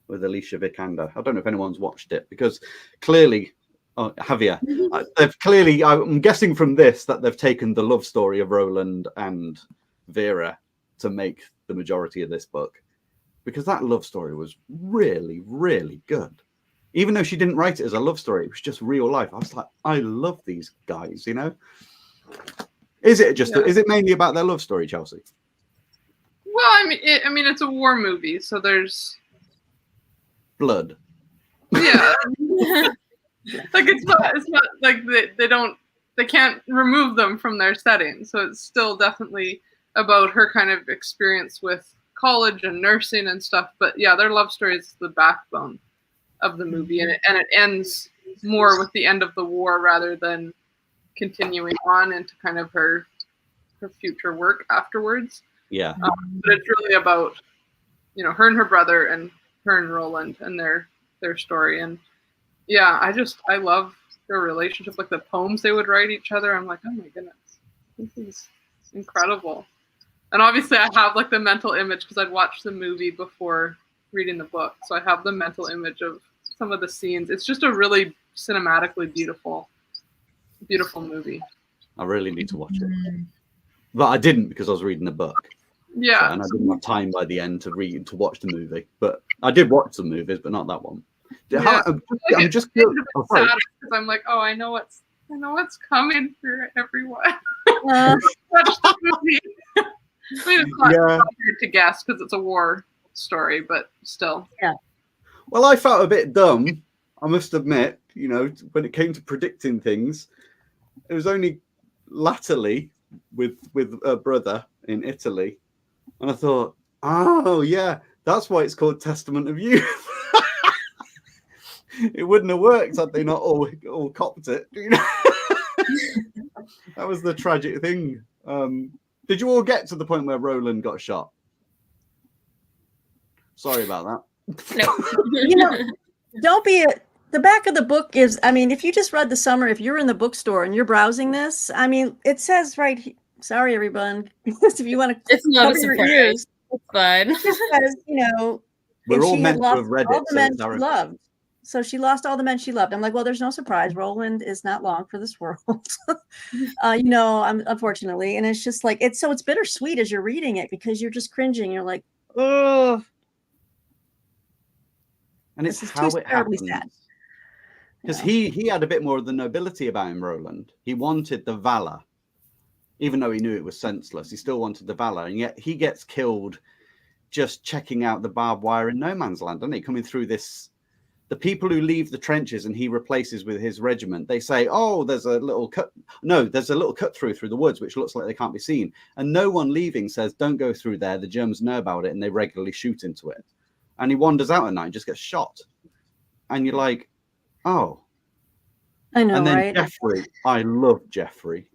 with Alicia Vikander. I don't know if anyone's watched it, because clearly, Javier, I'm guessing from this that they've taken the love story of Roland and Vera to make the majority of this book, because that love story was really, really good. Even though she didn't write it as a love story, it was just real life. I was like, I love these guys, Is it mainly about their love story, Chelsea? Well, I mean, it's a war movie, so there's blood. Yeah, like it's not like they can't remove them from their setting, so it's still definitely about her kind of experience with college and nursing and stuff. But yeah, their love story is the backbone of the movie, and it ends more with the end of the war rather than continuing on into kind of her future work afterwards. Yeah. But it's really about, her and her brother and her and Roland and their story. And yeah, I love their relationship, like the poems they would write each other. I'm like, oh my goodness, this is incredible. And obviously I have like the mental image, because I'd watched the movie before reading the book. So I have the mental image of some of the scenes. It's just a really cinematically beautiful movie. I really need to watch it. But I didn't, because I was reading the book. Yeah. So, and I didn't have time by the end to watch the movie. But I did watch some movies, but not that one. Yeah. I'm just curious. Because I'm like, oh, I know what's coming for everyone. Watch the movie. I mean, it's not hard to guess because it's a war story, but still. Yeah. Well, I felt a bit dumb, I must admit, when it came to predicting things. It was only latterly with a brother in Italy, and I thought, oh yeah, that's why it's called Testament of Youth. It wouldn't have worked had they not all copped it. That was the tragic thing. Did you all get to the point where Roland got shot? Sorry about No. Don't be the back of the book is, if you just read the summary, if you're in the bookstore and you're browsing this, it says right here, sorry, everyone, if you want to, it's not a surprise. It's fine. It just says, we're all meant to have read all it. The men she loved. So she lost all the men she loved. I'm like, well, there's no surprise. Roland is not long for this world. Unfortunately. And it's just like, it's bittersweet as you're reading it, because you're just cringing. You're like, oh. And it's how it happens. Because he had a bit more of the nobility about him, Roland. He wanted the valor. Even though he knew it was senseless, he still wanted the valor. And yet he gets killed just checking out the barbed wire in no man's land, doesn't he? Coming through this the people who leave the trenches and he replaces with his regiment, they say, oh, there's a little cut. No, there's a little cut through the woods, which looks like they can't be seen. And no one leaving says, don't go through there. The Germans know about it and they regularly shoot into it. And he wanders out at night and just gets shot. And you're like, oh. I know, and then right? Jeffrey, I love Jeffrey.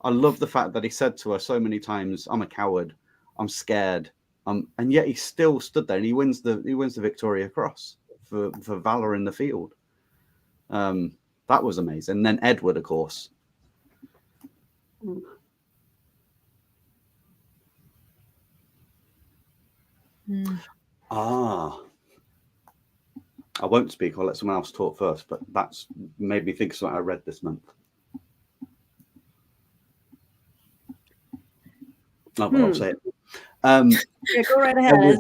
I love the fact that he said to her so many times, I'm a coward. I'm scared. And yet he still stood there and he wins the Victoria Cross for valor in the field. That was amazing. And then Edward, of course. I won't speak. I'll let someone else talk first, but that's made me think of something I read this month. Oh, well, I'll say it. Yeah, go right ahead.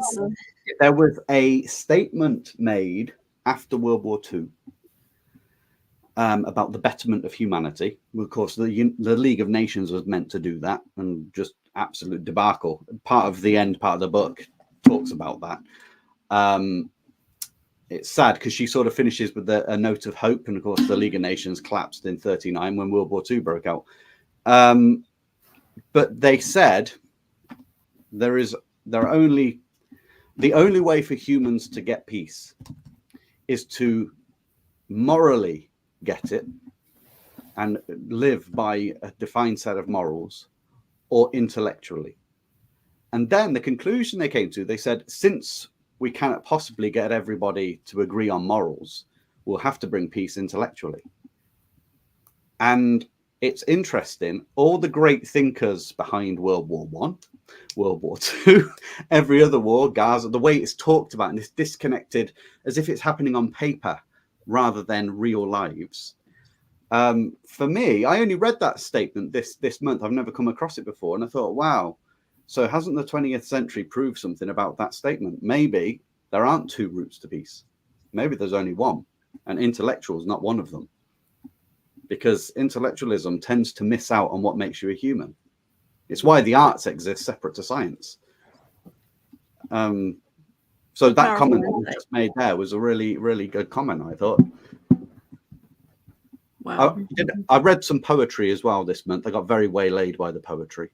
There was a statement made after World War II about the betterment of humanity. Of course, the League of Nations was meant to do that, and just absolute debacle. Part of the book talks about that. It's sad because she sort of finishes with a note of hope, and of course, the League of Nations collapsed in 1939 when World War II broke out. But they said the only way for humans to get peace is to morally get it and live by a defined set of morals, or intellectually. And then the conclusion they came to, they said, since we cannot possibly get everybody to agree on morals, we'll have to bring peace intellectually. And it's interesting, all the great thinkers behind World War I, World War II, every other war, Gaza, the way it's talked about and it's disconnected as if it's happening on paper rather than real lives. For me, I only read that statement this month. I've never come across it before. And I thought, wow, so hasn't the 20th century proved something about that statement? Maybe there aren't two routes to peace. Maybe there's only one, and intellectual is not one of them. Because intellectualism tends to miss out on what makes you a human. It's why the arts exist separate to science. So that comment that you just made there was a really, really good comment, I thought. Wow. I read some poetry as well this month. I got very waylaid by the poetry.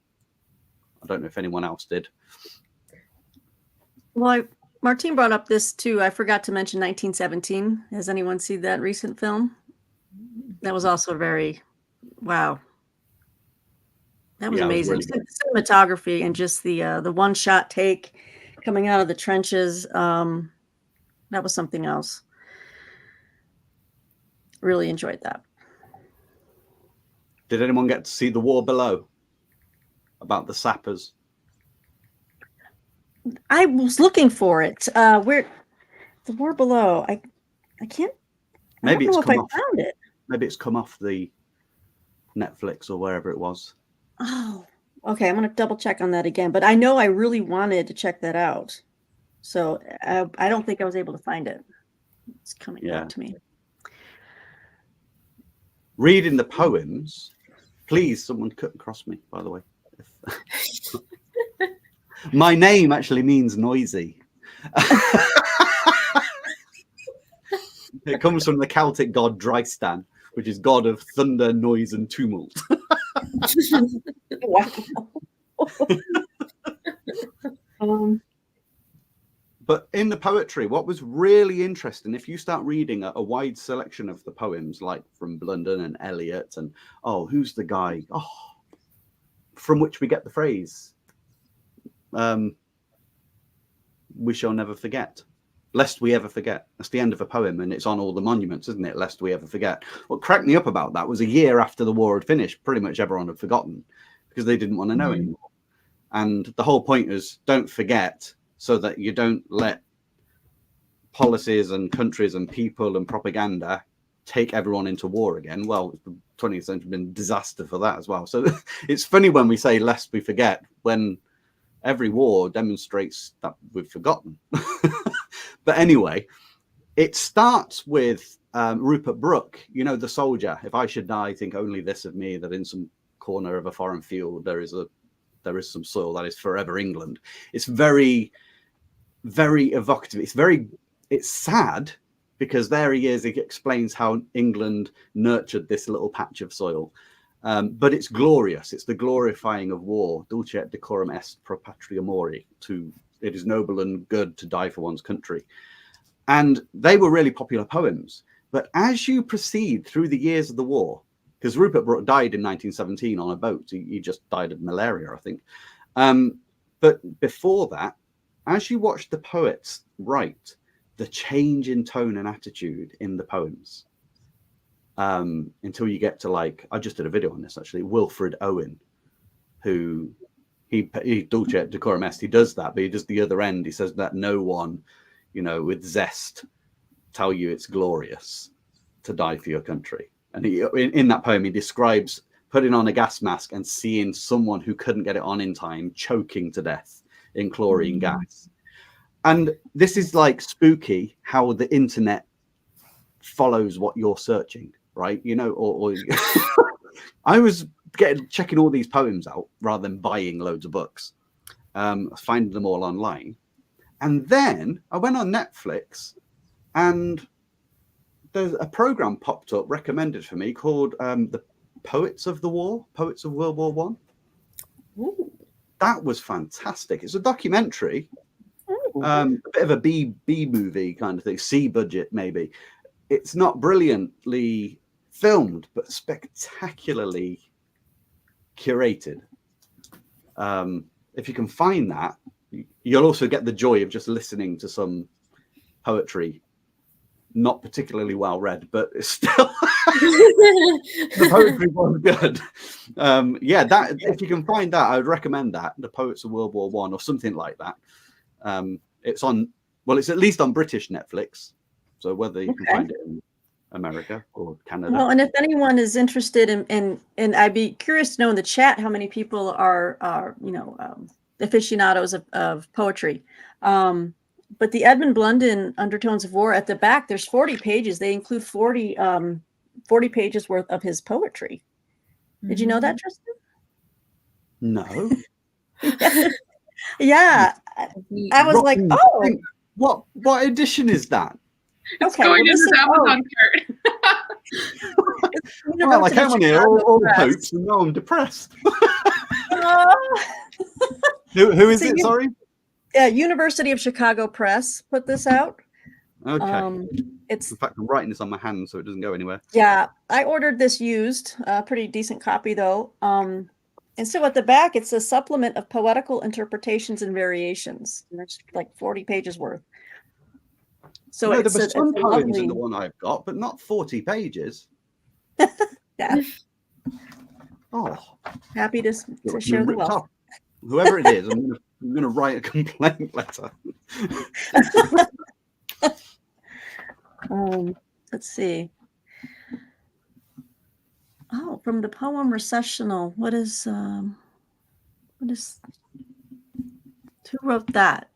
I don't know if anyone else did. Well, Martine brought up this too. I forgot to mention 1917. Has anyone seen that recent film? That was also very, wow. That was amazing. Really cinematography and just the one-shot take coming out of the trenches. That was something else. Really enjoyed that. Did anyone get to see The War Below? About the sappers? I was looking for it. Where The War Below? I can't. Maybe it's come off. Found it. Maybe it's come off the Netflix or wherever it was. Oh, okay. I'm going to double check on that again. But I know I really wanted to check that out. So I don't think I was able to find it. It's coming back to me. Reading the poems, please, someone cut across me, by the way. My name actually means noisy. It comes from the Celtic god Dristan, which is god of thunder, noise, and tumult. But in the poetry, what was really interesting, if you start reading a wide selection of the poems, like from Blunden and Eliot, and who's the guy? From which we get the phrase, we shall never forget. Lest we ever forget. That's the end of a poem, and it's on all the monuments, isn't it? Lest we ever forget. What cracked me up about that was a year after the war had finished, pretty much everyone had forgotten because they didn't want to know anymore. And the whole point is don't forget so that you don't let policies and countries and people and propaganda take everyone into war again. Well, the 20th century has been a disaster for that as well. So it's funny when we say lest we forget, when every war demonstrates that we've forgotten. But anyway, it starts with Rupert Brooke, the soldier. If I should die, think only this of me, that in some corner of a foreign field there is some soil that is forever England. It's very, very evocative. It's sad because there he is. He explains how England nurtured this little patch of soil. But it's glorious. It's the glorifying of war. Dulce et decorum est pro patria mori. It is noble and good to die for one's country. And they were really popular poems. But as you proceed through the years of the war, because Rupert Brooke died in 1917 on a boat. He just died of malaria, I think. But before that, as you watch the poets write, the change in tone and attitude in the poems, until you get to, like, I just did a video on this actually, Wilfred Owen, who he Dulce et decorum est, he does that, but he does the other end. He says that no one, with zest tell you it's glorious to die for your country. And in that poem, he describes putting on a gas mask and seeing someone who couldn't get it on in time choking to death in chlorine gas. And this is like spooky how the internet follows what you're searching, right? Or I was checking all these poems out rather than buying loads of books, finding them all online. And then I went on Netflix, and there's a program popped up recommended for me called the Poets of the War, Poets of World War One. That was fantastic. It's a documentary, a bit of a B movie kind of thing, C budget maybe. It's not brilliantly filmed, but spectacularly curated. If you can find that, you'll also get the joy of just listening to some poetry, not particularly well read, but it's still the poetry was good. That if you can find that, I would recommend that, The Poets of World War One or something like that. It's at least on British Netflix, so whether you can find it in America or Canada. Well, and if anyone is interested in I'd be curious to know in the chat how many people are aficionados of poetry. But the Edmund Blunden Undertones of War, at the back, there's 40 pages. They include 40 pages worth of his poetry. Did you know that, Tristan? No. Yeah. I was like, oh. What edition is that? It's Okay, going well, into the Amazon cart. Well, I came on here all hopes, and now I'm depressed. Who is it? Sorry. Yeah, University of Chicago Press put this out. Okay. It's, in fact, I'm writing this on my hand so it doesn't go anywhere. Yeah, I ordered this used, pretty decent copy though. And so at the back, it's a supplement of poetical interpretations and variations. And there's like 40 pages worth. So there were some poems in the one I've got, but not 40 pages. Yeah. Oh, Happy to share the wealth. Whoever it is, I'm going to write a complaint letter. Let's see. Oh, from the poem Recessional. What is who wrote that?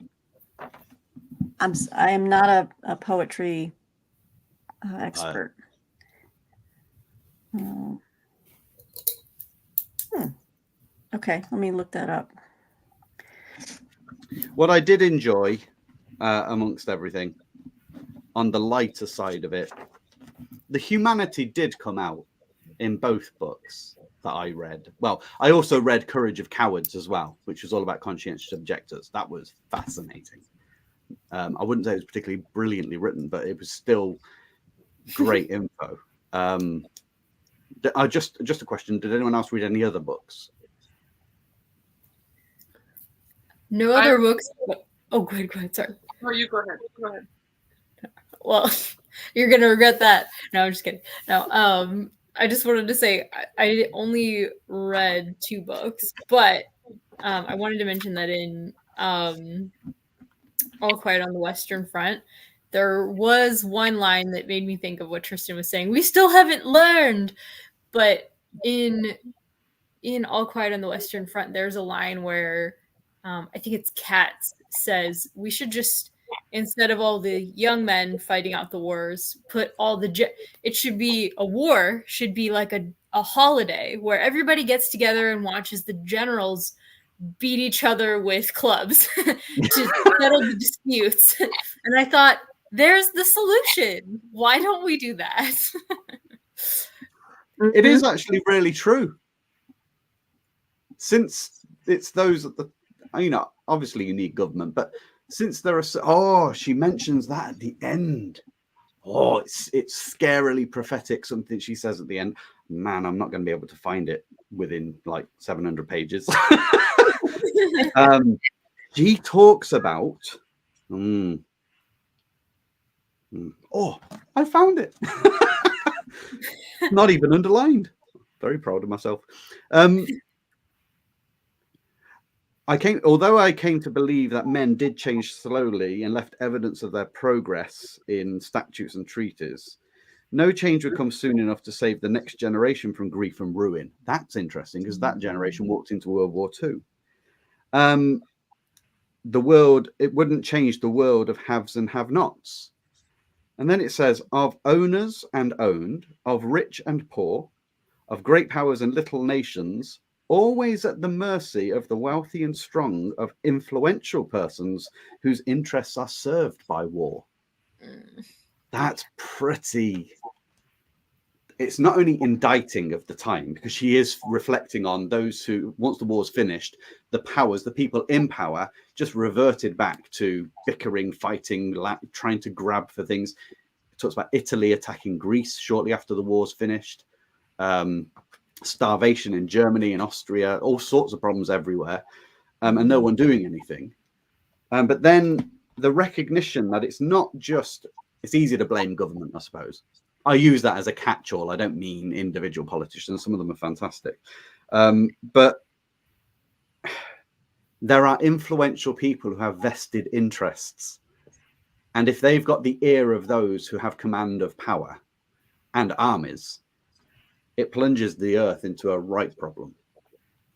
I am not a poetry expert. Okay, let me look that up. What I did enjoy, amongst everything, on the lighter side of it, the humanity did come out in both books that I read. Well, I also read Courage of Cowards as well, which was all about conscientious objectors. That was fascinating. I wouldn't say it was particularly brilliantly written, but it was still great info. Just a question: did anyone else read any other books? No other books. Oh, go ahead. Sorry. Oh, you go ahead. Go ahead. Well, you're gonna regret that. No, I'm just kidding. No, I just wanted to say I only read 2 books, but I wanted to mention that in All Quiet on the Western Front, there was one line that made me think of what Tristan was saying. We still haven't learned, but in All Quiet on the Western Front, there's a line where I think it's Katz says we should just, instead of all the young men fighting out the wars, put all it should be a war, should be like a holiday where everybody gets together and watches the generals beat each other with clubs to settle the disputes. And I thought there's the solution. Why don't we do that? It is actually really true. Since it's those at the, obviously you need government, but since there are, she mentions that at the end. Oh, it's scarily prophetic, something she says at the end. Man, I'm not going to be able to find it within like 700 pages. She talks about, oh, I found it. Not even underlined. Very proud of myself. Although I came to believe that men did change slowly and left evidence of their progress in statutes and treaties, no change would come soon enough to save the next generation from grief and ruin. That's interesting because that generation walked into World War II. It wouldn't change the world of haves and have-nots. And then it says, of owners and owned, of rich and poor, of great powers and little nations, always at the mercy of the wealthy and strong, of influential persons whose interests are served by war. That's pretty. It's not only indicting of the time, because she is reflecting on those who, once the war's finished, the powers, the people in power, just reverted back to bickering, fighting, trying to grab for things. It talks about Italy attacking Greece shortly after the war's finished. Starvation in Germany and Austria, all sorts of problems everywhere, and no one doing anything. But then the recognition that it's not just, it's easy to blame government, I suppose. I use that as a catch-all. I don't mean individual politicians. Some of them are fantastic. But there are influential people who have vested interests. And if they've got the ear of those who have command of power and armies, it plunges the earth into a right problem.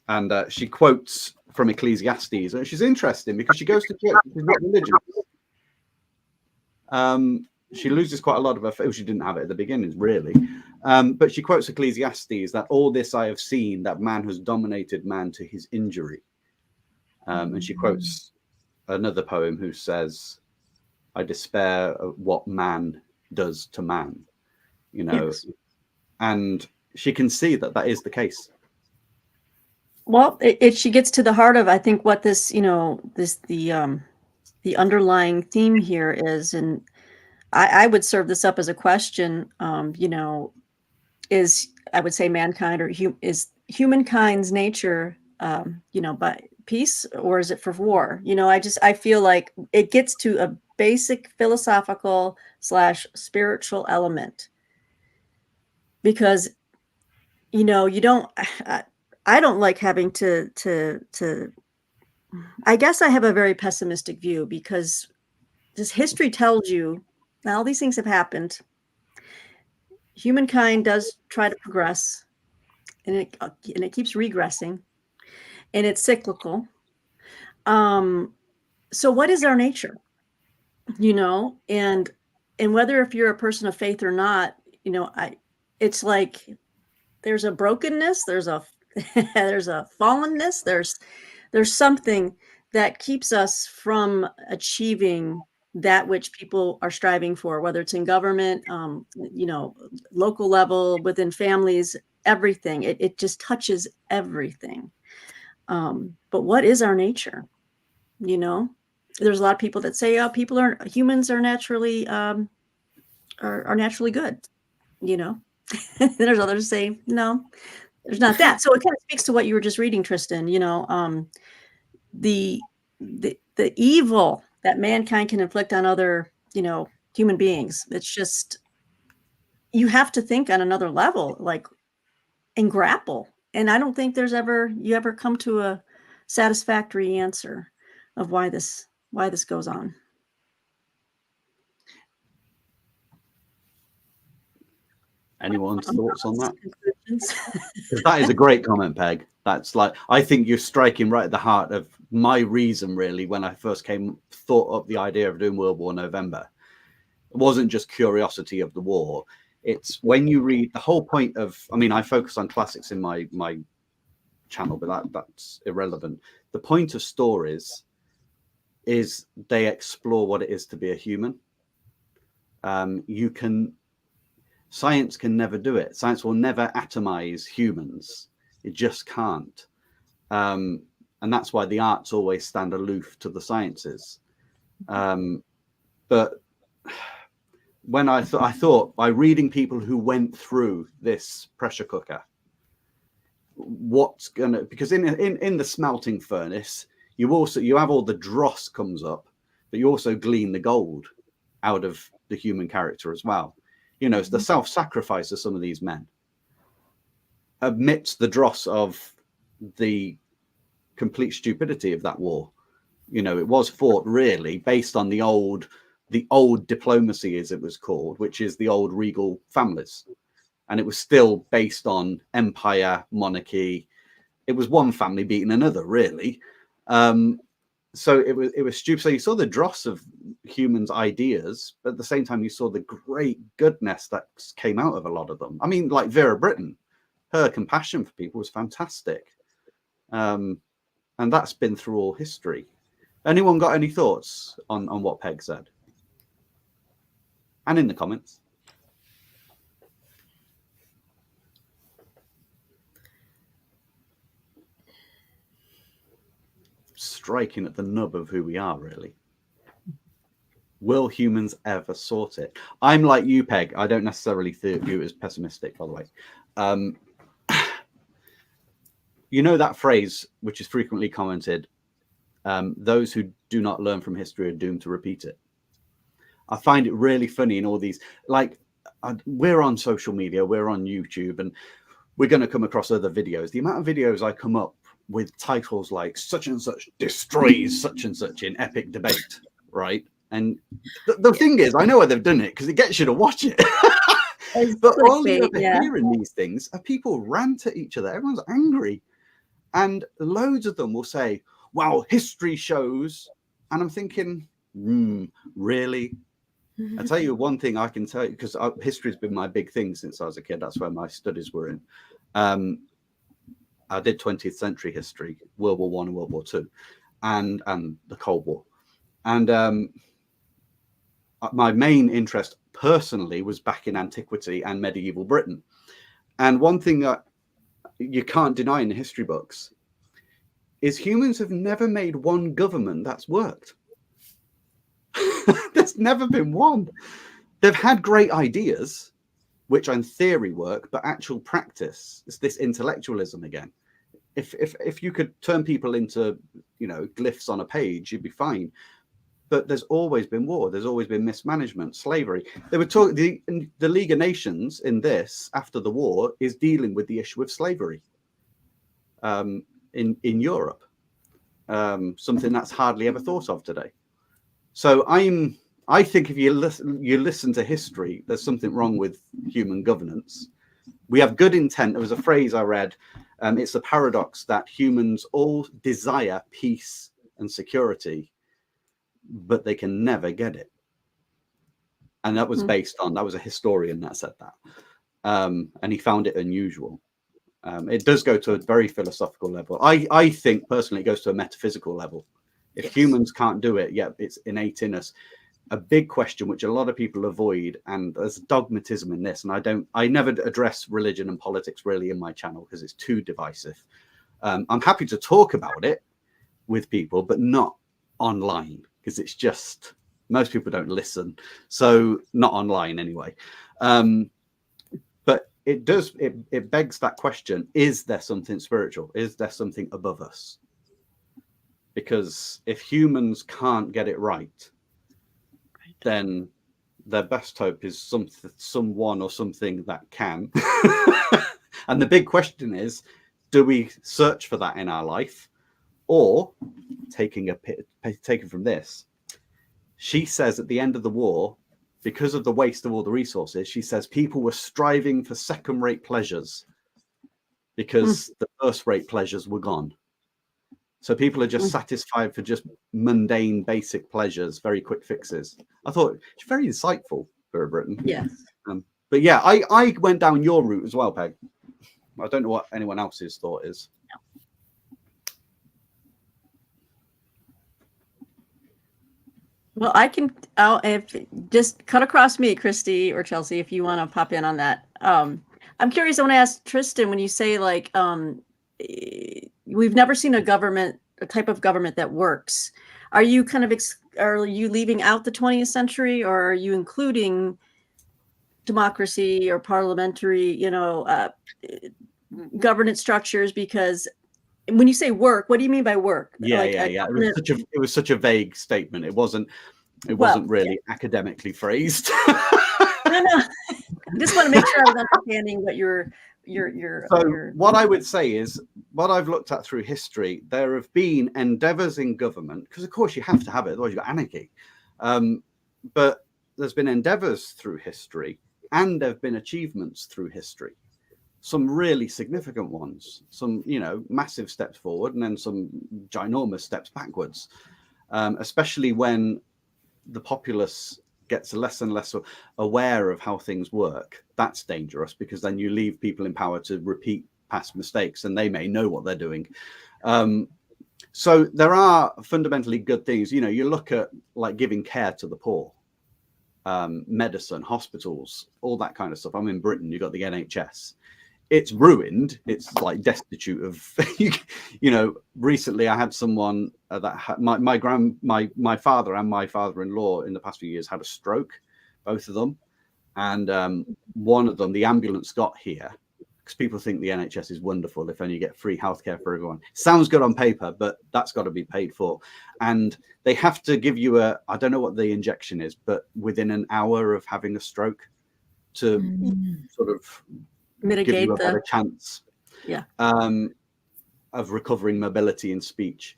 And she quotes from Ecclesiastes, which is interesting because she goes to church, she's not religious. She loses quite a lot of her faith. She didn't have it at the beginning, really. But she quotes Ecclesiastes that all this I have seen, that man has dominated man to his injury. And she quotes another poem who says, I despair of what man does to man, yes. And she can see that that is the case. Well, she gets to the heart of, I think, what this, the underlying theme here is, and I would serve this up as a question, is, I would say, mankind or is humankind's nature, by peace, or is it for war? I feel like it gets to a basic philosophical / spiritual element, because, you don't, I don't like having to, I guess I have a very pessimistic view, because this history tells you now all these things have happened. Humankind does try to progress, and it keeps regressing, and it's cyclical. So what is our nature? And whether if you're a person of faith or not, it's like there's a brokenness, there's a there's a fallenness, there's something that keeps us from achieving that which people are striving for, whether it's in government, local level, within families, everything. It just touches everything. But what is our nature? There's a lot of people that say, oh, humans are naturally are naturally good. There's others who say, no, there's not that. So it kind of speaks to what you were just reading, Tristan. The evil that mankind can inflict on other, human beings. It's just, you have to think on another level, and grapple. And I don't think you ever come to a satisfactory answer of why this goes on. Anyone's thoughts on that? Because that is a great comment, Peg. That's I think you're striking right at the heart of my reason, really, when I first thought up the idea of doing World War November. It wasn't just curiosity of the war. It's when you read the whole point of, I focus on classics in my channel, but that's irrelevant. The point of stories is they explore what it is to be a human. Science can never do it. Science will never atomize humans. It just can't. And that's why the arts always stand aloof to the sciences. But when I thought by reading people who went through this pressure cooker, because in the smelting furnace, you have all the dross comes up, but you also glean the gold out of the human character as well. You know, it's the self-sacrifice of some of these men amidst the dross of the complete stupidity of that war. You know, it was fought really based on the old diplomacy, as it was called, which is the old regal families. And it was still based on empire, monarchy. It was one family beating another, really. So it was stupid. So you saw the dross of humans' ideas, but at the same time, you saw the great goodness that came out of a lot of them. I mean, like Vera Brittain, her compassion for people was fantastic. And that's been through all history. Anyone got any thoughts on what Peg said? And in the comments. Striking at the nub of who we are, really. Will humans ever sort it? I'm like you, Peg. I don't necessarily view it as pessimistic, by the way. You know that phrase, which is frequently commented, those who do not learn from history are doomed to repeat it. I find it really funny in all these, like, we're on social media, we're on YouTube, and we're going to come across other videos. The amount of videos I come up with titles like such and such destroys such and such in epic debate, right? And the thing is, I know why they've done it, because it gets you to watch it. But all you ever hear in these things are people rant at each other. Everyone's angry. And loads of them will say, well, history shows. And I'm thinking, really? I'll tell you one thing I can tell you, because history has been my big thing since I was a kid. That's where my studies were in. I did 20th century history, World War I and World War II, and the Cold War. And my main interest personally was back in antiquity and medieval Britain. And one thing that you can't deny in the history books is humans have never made one government that's worked. There's never been one. They've had great ideas, which in theory work, but actual practice is this intellectualism again. If you could turn people into, glyphs on a page, you'd be fine. But there's always been war. There's always been mismanagement, slavery. They were talking. The League of Nations in this after the war is dealing with the issue of slavery in Europe, something that's hardly ever thought of today. So I think if you listen to history, there's something wrong with human governance. We have good intent. There was a phrase I read. It's the paradox that humans all desire peace and security, but they can never get it. And that was that was a historian that said that. And he found it unusual. It does go to a very philosophical level. I think personally it goes to a metaphysical level. If humans can't do it, it's innate in us. A big question which a lot of people avoid, and there's dogmatism in this, and I never address religion and politics really in my channel because it's too divisive. I'm happy to talk about it with people, but not online, because it's just, most people don't listen, so not online anyway. But it begs that question: is there something spiritual? Is there something above us? Because if humans can't get it right, then their best hope is someone or something that can. And the big question is, do we search for that in our life? Or taking from this, she says at the end of the war, because of the waste of all the resources, she says people were striving for second-rate pleasures because the first-rate pleasures were gone. So people are just satisfied for just mundane, basic pleasures, very quick fixes. I thought it's very insightful, Vera Brittain. Yes. But yeah, I went down your route as well, Peg. I don't know what anyone else's thought is. Well, if just cut across me, Christy or Chelsea, if you want to pop in on that. I'm curious. I want to ask Tristan, when you say like, we've never seen a type of government that works. Are you kind of, are you leaving out the 20th century, or are you including democracy or parliamentary, governance structures? Because when you say work, what do you mean by work? Yeah, like yeah. It was such a vague statement. It wasn't really academically phrased. No. I just want to make sure I was understanding what your what I would say is, what I've looked at through history, there have been endeavors in government, because of course you have to have it, otherwise you've got anarchy. But there's been endeavors through history, and there have been achievements through history. Some really significant ones, some, massive steps forward, and then some ginormous steps backwards, especially when the populace gets less and less aware of how things work. That's dangerous, because then you leave people in power to repeat past mistakes, and they may know what they're doing. So there are fundamentally good things. You look at like giving care to the poor, medicine, hospitals, all that kind of stuff. I'm in Britain, you've got the NHS. It's ruined. It's like destitute of, recently I had someone that my father and my father-in-law in the past few years had a stroke, both of them. And one of them, the ambulance got here, because people think the NHS is wonderful if only you get free healthcare for everyone. Sounds good on paper, but that's got to be paid for. And they have to give you I don't know what the injection is, but within an hour of having a stroke to sort of mitigate give you a better chance of recovering mobility and speech.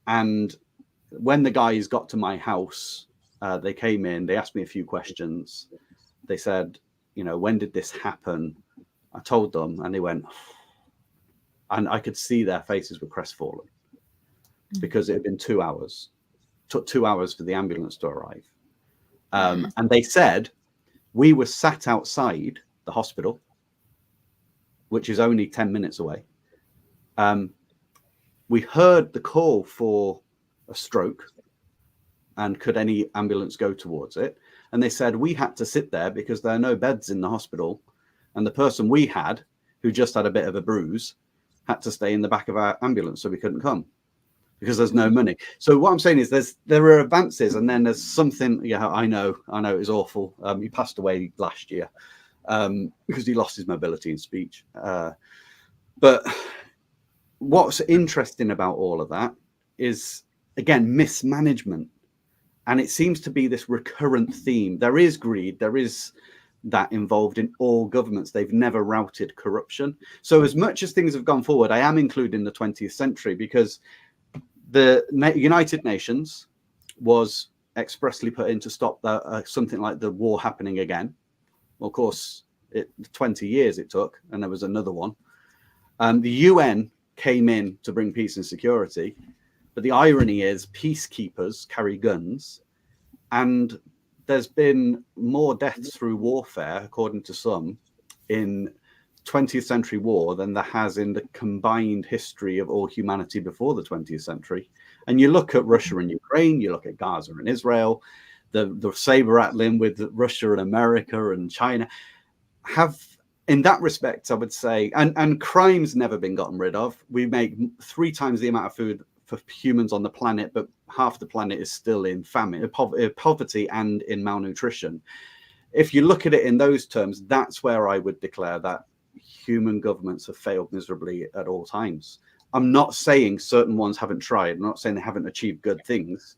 And when the guys got to my house, they came in, they asked me a few questions. They said, when did this happen? I told them, and they went, and I could see their faces were crestfallen, because it had been 2 hours. It took 2 hours for the ambulance to arrive. And they said, we were sat outside the hospital, which is only 10 minutes away. We heard the call for a stroke, and could any ambulance go towards it? And they said, we had to sit there because there are no beds in the hospital. And the person we had, who just had a bit of a bruise, had to stay in the back of our ambulance, so we couldn't come because there's no money. So what I'm saying is there are advances, and then there's something, I know it was awful. He passed away last year. Because he lost his mobility and speech. But what's interesting about all of that is, again, mismanagement. And it seems to be this recurrent theme. There is greed. There is that involved in all governments. They've never routed corruption. So as much as things have gone forward, I am including the 20th century, because the United Nations was expressly put in to stop something like the war happening again. Well, of course, 20 years it took, and there was another one. The UN came in to bring peace and security, but the irony is peacekeepers carry guns, and there's been more deaths through warfare, according to some, in 20th century war than there has in the combined history of all humanity before the 20th century. And you look at Russia and Ukraine, you look at Gaza and Israel, the saber rattling with Russia and America and China have, in that respect, I would say, and crime's never been gotten rid of. We make 3 times the amount of food for humans on the planet, but half the planet is still in famine, poverty, and in malnutrition. If you look at it in those terms, that's where I would declare that human governments have failed miserably at all times. I'm not saying certain ones haven't tried. I'm not saying they haven't achieved good things,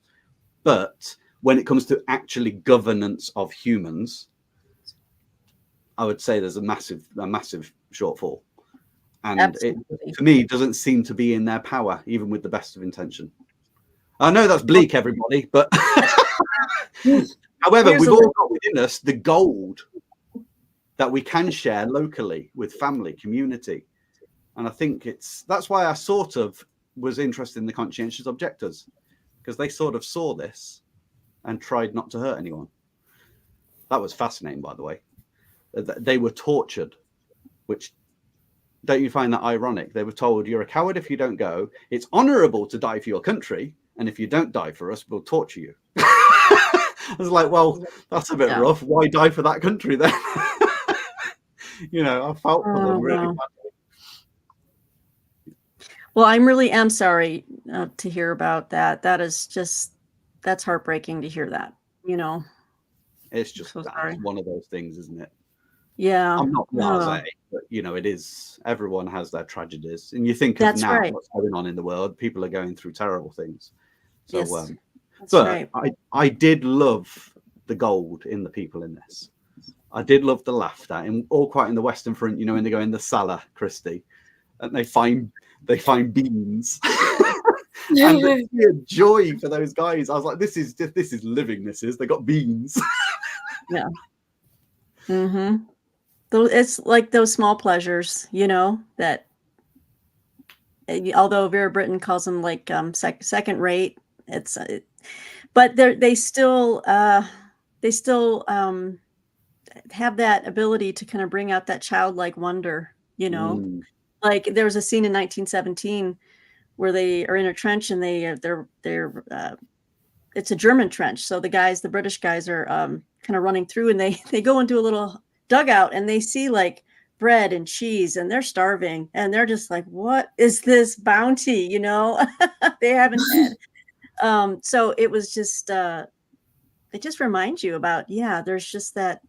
but when it comes to actually governance of humans, I would say there's a massive shortfall. And it, to me, doesn't seem to be in their power, even with the best of intention. I know that's bleak, everybody, but however, we've all got within us the gold that we can share locally with family, community. And I think that's why I sort of was interested in the conscientious objectors, because they sort of saw this and tried not to hurt anyone. That was fascinating, by the way. They were tortured, which, don't you find that ironic? They were told, you're a coward if you don't go. It's honorable to die for your country. And if you don't die for us, we'll torture you. I was like, well, that's a bit rough. Why die for that country then? You know, I felt for them really badly. Well, I really am sorry to hear about that. That is just, that's heartbreaking to hear that, you know. It's just one of those things, isn't it? Yeah. I'm not blasé, but you know, it is. Everyone has their tragedies, and you think of That's now right. what's going on in the world. People are going through terrible things. So, yes, but I did love the gold in the people in this. I did love the laughter, and all quite in the Western Front. You know, when they go in the Salah, Christie, and they find beans. And the sheer joy for those guys. I was like, this is living. They got beans. Yeah. Mm-hmm. It's like those small pleasures, you know, that although Vera Brittain calls them like second rate, it's but they still have that ability to kind of bring out that childlike wonder, you know. Like there was a scene in 1917 where they are in a trench and they're it's a German trench, so the British guys are kind of running through, and they go into a little dugout and they see like bread and cheese, and they're starving, and they're just like, what is this bounty, you know? They haven't had so it was just it just reminds you about, there's just that,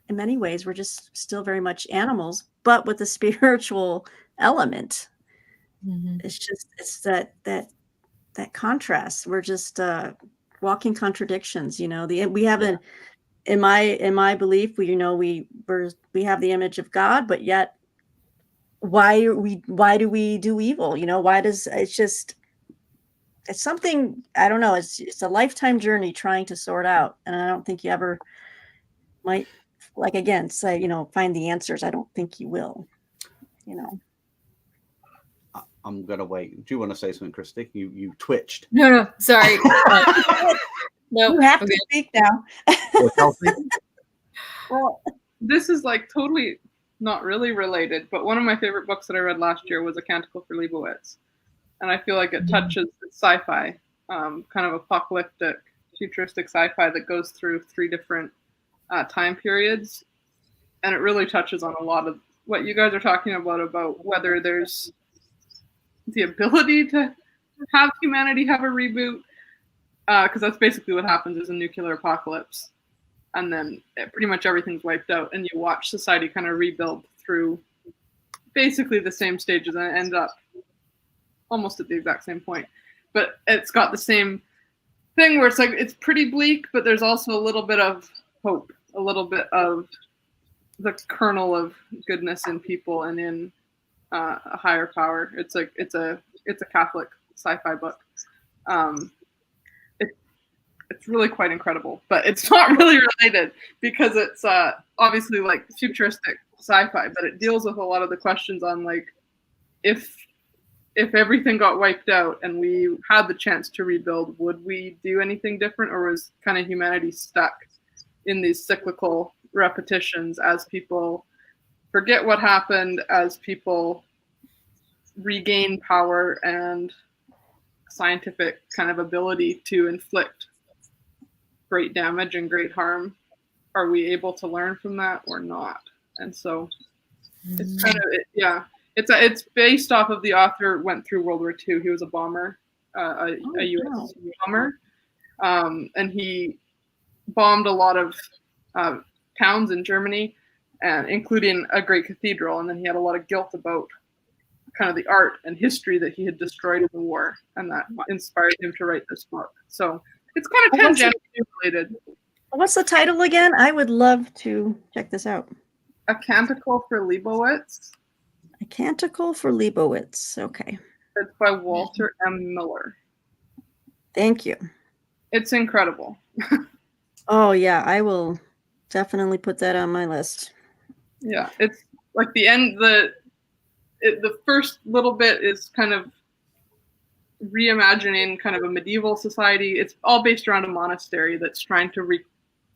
in many ways we're just still very much animals, but with a spiritual element. It's that contrast. We're just walking contradictions, you know. We haven't, in my belief, we have the image of God, but yet why do we do evil? You know, it's something, I don't know, it's a lifetime journey trying to sort out, and I don't think you ever might, like, again, say, you know, find the answers. I don't think you will, you know. I'm gonna wait. Do you want to say something, Christy? You twitched. No, sorry. No, you have to speak now. Well, this is like totally not really related, but one of my favorite books that I read last year was A Canticle for Leibowitz, and I feel like it touches sci-fi, kind of apocalyptic, futuristic sci-fi that goes through 3 different time periods, and it really touches on a lot of what you guys are talking about whether there's the ability to have humanity have a reboot, because that's basically what happens is a nuclear apocalypse, and then pretty much everything's wiped out, and you watch society kind of rebuild through basically the same stages, and it ends up almost at the exact same point. But it's got the same thing where it's like it's pretty bleak, but there's also a little bit of hope, a little bit of the kernel of goodness in people and in a higher power. It's a Catholic sci-fi book. It's really quite incredible, but it's not really related because it's obviously like futuristic sci-fi, but it deals with a lot of the questions on like if everything got wiped out and we had the chance to rebuild, would we do anything different, or was kind of humanity stuck in these cyclical repetitions as people forget what happened, as people regain power and scientific kind of ability to inflict great damage and great harm? Are we able to learn from that or not? And so it's kind of, it's based off of the author went through World War II. He was a bomber, a U.S. bomber, and he bombed a lot of towns in Germany, and including a great cathedral. And then he had a lot of guilt about kind of the art and history that he had destroyed in the war, and that inspired him to write this book. So it's kind of tangentially related. What's the title again? I would love to check this out. A Canticle for Leibowitz. A Canticle for Leibowitz. Okay. It's by Walter M. Miller. Thank you. It's incredible. Oh yeah, I will definitely put that on my list. Yeah, it's like the end. The first little bit is kind of reimagining kind of a medieval society. It's all based around a monastery that's trying to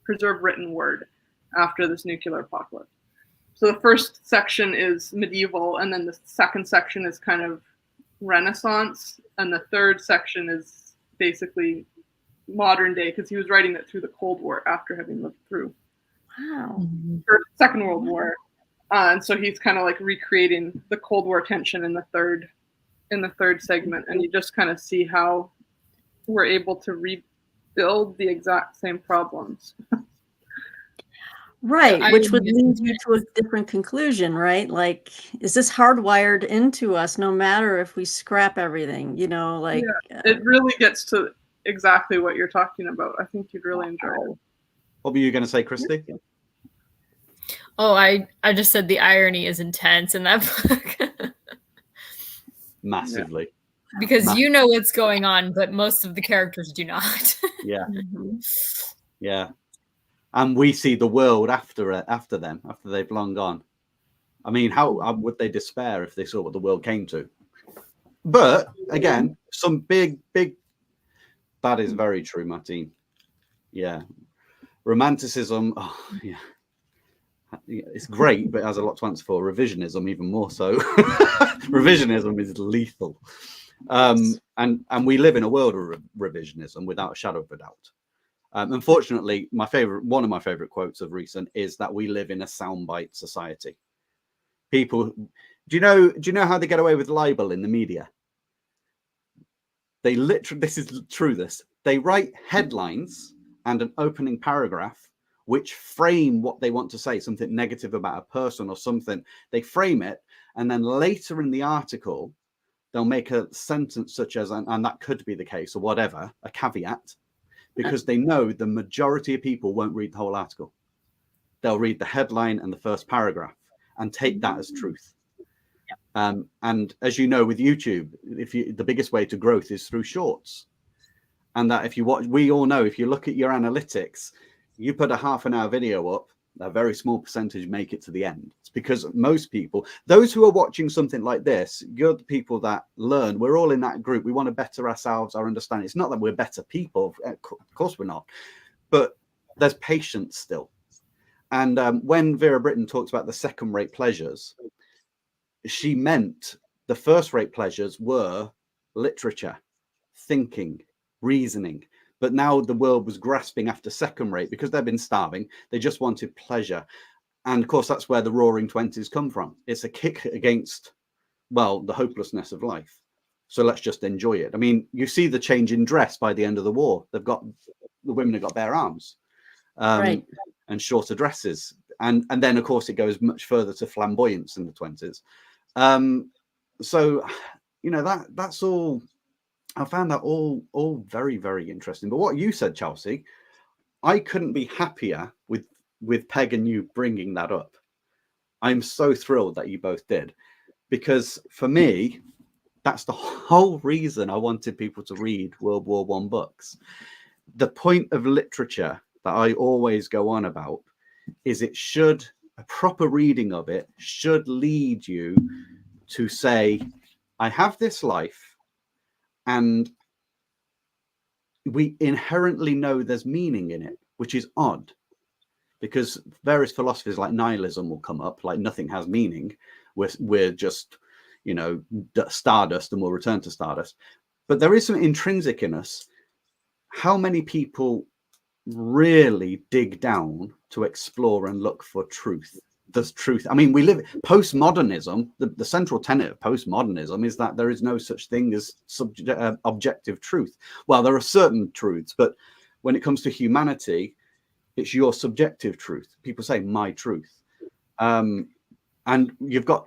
preserve written word after this nuclear apocalypse. So the first section is medieval, and then the second section is kind of Renaissance, and the third section is basically modern day, because he was writing it through the Cold War after having lived through Wow. or Second World War. And so he's kind of like recreating the Cold War tension in the third segment, and you just kind of see how we're able to rebuild the exact same problems. Right, which would lead you to a different conclusion, right? Like, is this hardwired into us no matter if we scrap everything, you know, like... Yeah, it really gets to exactly what you're talking about. I think you'd really enjoy it. What were you going to say, Christy? Oh, I just said the irony is intense in that book. Massively. Because you know what's going on, but most of the characters do not. Yeah. Mm-hmm. Yeah. And we see the world after them, after they've long gone. I mean, how would they despair if they saw what the world came to? But again, some big, that is very true, Martine. Yeah. Romanticism, oh, yeah. It's great, but it has a lot to answer for. Revisionism, even more so. Revisionism is lethal. And we live in a world of revisionism without a shadow of a doubt. Unfortunately, one of my favorite quotes of recent is that we live in a soundbite society. People, do you know how they get away with libel in the media? They literally, this is true, they write headlines and an opening paragraph which frame what they want to say, something negative about a person or something. They frame it, and then later in the article, they'll make a sentence such as, and that could be the case, or whatever, a caveat, because they know the majority of people won't read the whole article. They'll read the headline and the first paragraph and take that as truth. And as you know, with YouTube, the biggest way to growth is through shorts. And that if you watch, we all know, if you look at your analytics, you put a half-an-hour video up, a very small percentage make it to the end. It's because most people, those who are watching something like this, you're the people that learn. We're all in that group. We want to better ourselves, our understanding. It's not that we're better people. Of course we're not. But there's patience still. And when Vera Brittain talks about the second-rate pleasures, she meant the first-rate pleasures were literature, thinking, reasoning. But now the world was grasping after second rate because they've been starving. They just wanted pleasure. And of course, that's where the roaring 20s come from. It's a kick against, well, the hopelessness of life. So let's just enjoy it. I mean, you see the change in dress by the end of the war. The women have got bare arms and shorter dresses. And then, of course, it goes much further to flamboyance in the 20s. So, you know, that's all. I found that all very, very interesting. But what you said, Chelsea, I couldn't be happier with Peg and you bringing that up. I'm so thrilled that you both did, because for me, that's the whole reason I wanted people to read World War I books. The point of literature that I always go on about is a proper reading of it should lead you to say, I have this life, and we inherently know there's meaning in it, which is odd, because various philosophies like nihilism will come up, like nothing has meaning. We're just, you know, stardust, and we'll return to stardust. But there is some intrinsic in us. How many people really dig down to explore and look for truth? There's truth. I mean, we live postmodernism. The central tenet of postmodernism is that there is no such thing as objective truth. Well, there are certain truths, but when it comes to humanity, it's your subjective truth. People say my truth. And you've got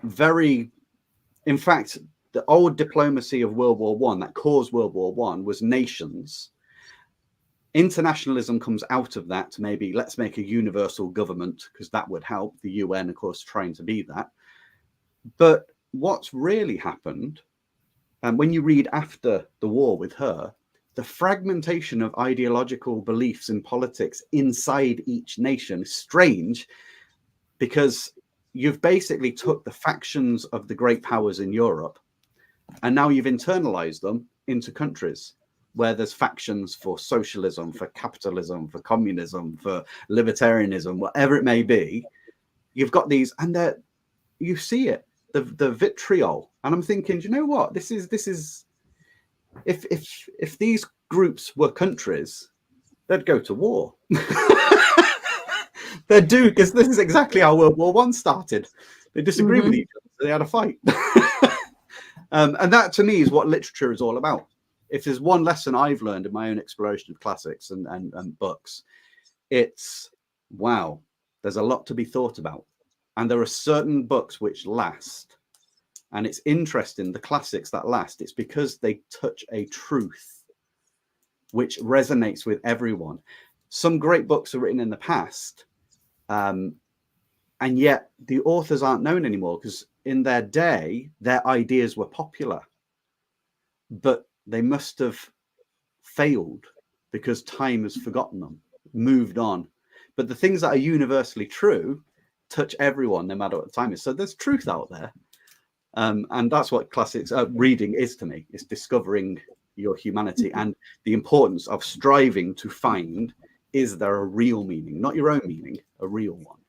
in fact, the old diplomacy of World War I that caused World War I was nations. Internationalism comes out of that to maybe let's make a universal government, because that would help. The UN, of course, trying to be that. But what's really happened, and when you read after the war with her, the fragmentation of ideological beliefs in politics inside each nation is strange, because you've basically took the factions of the great powers in Europe, and now you've internalized them into countries where there's factions for socialism, for capitalism, for communism, for libertarianism, whatever it may be. You've got these, and you see it, the vitriol. And I'm thinking, do you know what? This is if these groups were countries, they'd go to war. They'd do, because this is exactly how World War I started. They disagreed with each other, so they had a fight. And that, to me, is what literature is all about. If there's one lesson I've learned in my own exploration of classics and books, it's, wow, there's a lot to be thought about. And there are certain books which last. And it's interesting, the classics that last, it's because they touch a truth which resonates with everyone. Some great books are written in the past, and yet the authors aren't known anymore because in their day, their ideas were popular, but they must have failed because time has forgotten them, moved on. But the things that are universally true touch everyone, no matter what the time is. So there's truth out there. And that's what classics reading is to me. It's discovering your humanity and the importance of striving to find, is there a real meaning, not your own meaning, a real one.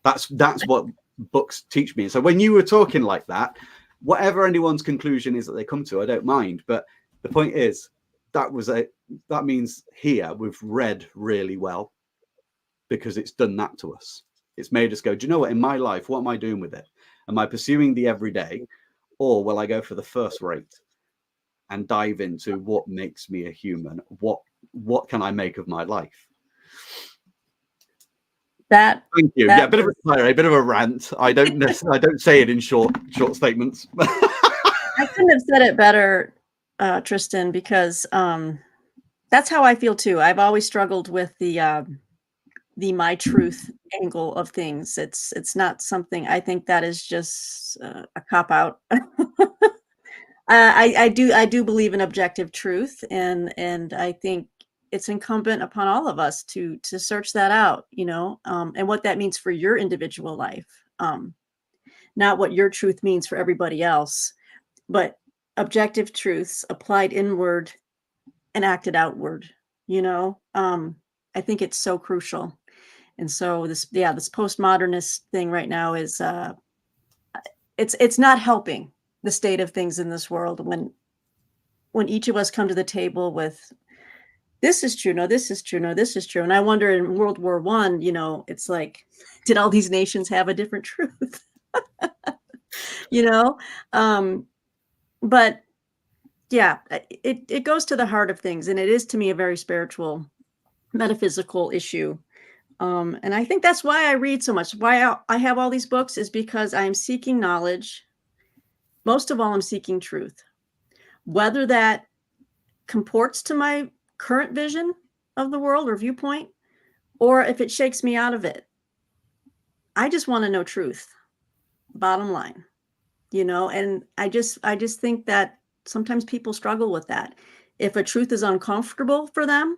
That's what books teach me. So when you were talking like that, whatever anyone's conclusion is that they come to, I don't mind. But the point is, that means here we've read really well, because it's done that to us. It's made us go, do you know what, in my life, what am I doing with it? Am I pursuing the everyday, or will I go for the first rate and dive into what makes me a human? What can I make of my life? That Thank you. Yeah, a bit of a rant. I don't say it in short statements. I couldn't have said it better, Tristan, because that's how I feel too. I've always struggled with the my truth angle of things. It's not something, I think that is just a cop out. I do believe in objective truth, and I think it's incumbent upon all of us to search that out, and what that means for your individual life, not what your truth means for everybody else, but objective truths applied inward and acted outward. I think it's so crucial. And so this postmodernist thing right now is it's not helping the state of things in this world when each of us come to the table with, this is true, no, this is true, no, this is true. And I wonder, in World War I, it's like, did all these nations have a different truth? But yeah, it goes to the heart of things, and it is, to me, a very spiritual, metaphysical issue. And I think that's why I read so much. Why I have all these books is because I'm seeking knowledge. Most of all, I'm seeking truth. Whether that comports to my current vision of the world or viewpoint, or if it shakes me out of it, I just want to know truth. Bottom line, and I just think that sometimes people struggle with that. If a truth is uncomfortable for them,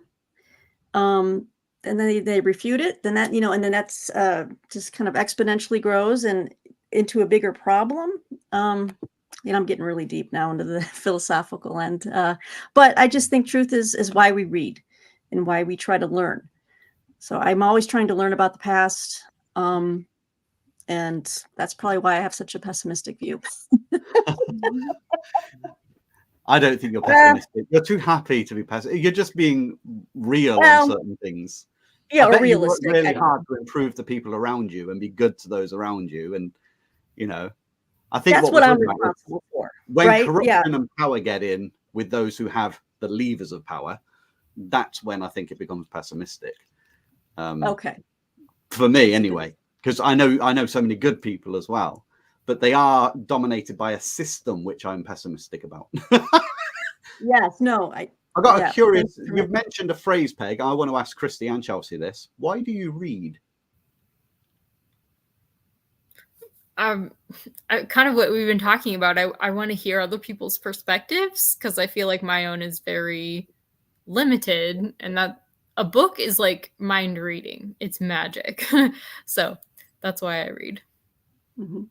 and then they refute it, then that, and then that's just kind of exponentially grows and into a bigger problem. I'm getting really deep now into the philosophical end, but I just think truth is why we read and why we try to learn. So I'm always trying to learn about the past, and that's probably why I have such a pessimistic view. I don't think you're pessimistic. You're too happy to be pessimistic. You're just being real on certain things. Yeah, I or bet realistic. You work really hard to improve the people around you and be good to those around you. And, I think that's what I'm responsible for. When right? corruption and power get in with those who have the levers of power, that's when I think it becomes pessimistic. Okay. For me, anyway, because I know so many good people as well, but they are dominated by a system which I'm pessimistic about. Yes, no, I got a curious. You've mentioned a phrase, Peg. I want to ask Christy and Chelsea this. Why do you read? Kind of what we've been talking about. I want to hear other people's perspectives, because I feel like my own is very limited, and that a book is like mind reading. It's magic. So that's why I read. Mm-hmm.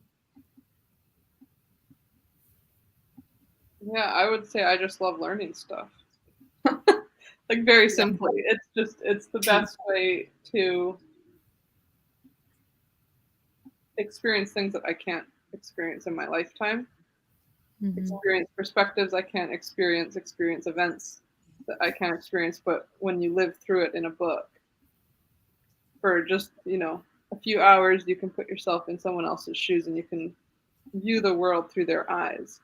Yeah, I would say I just love learning stuff. Like, very simply, it's the best way to experience things that I can't experience in my lifetime. Mm-hmm. Experience perspectives I can't experience events that I can't experience, but when you live through it in a book for just, a few hours, you can put yourself in someone else's shoes and you can view the world through their eyes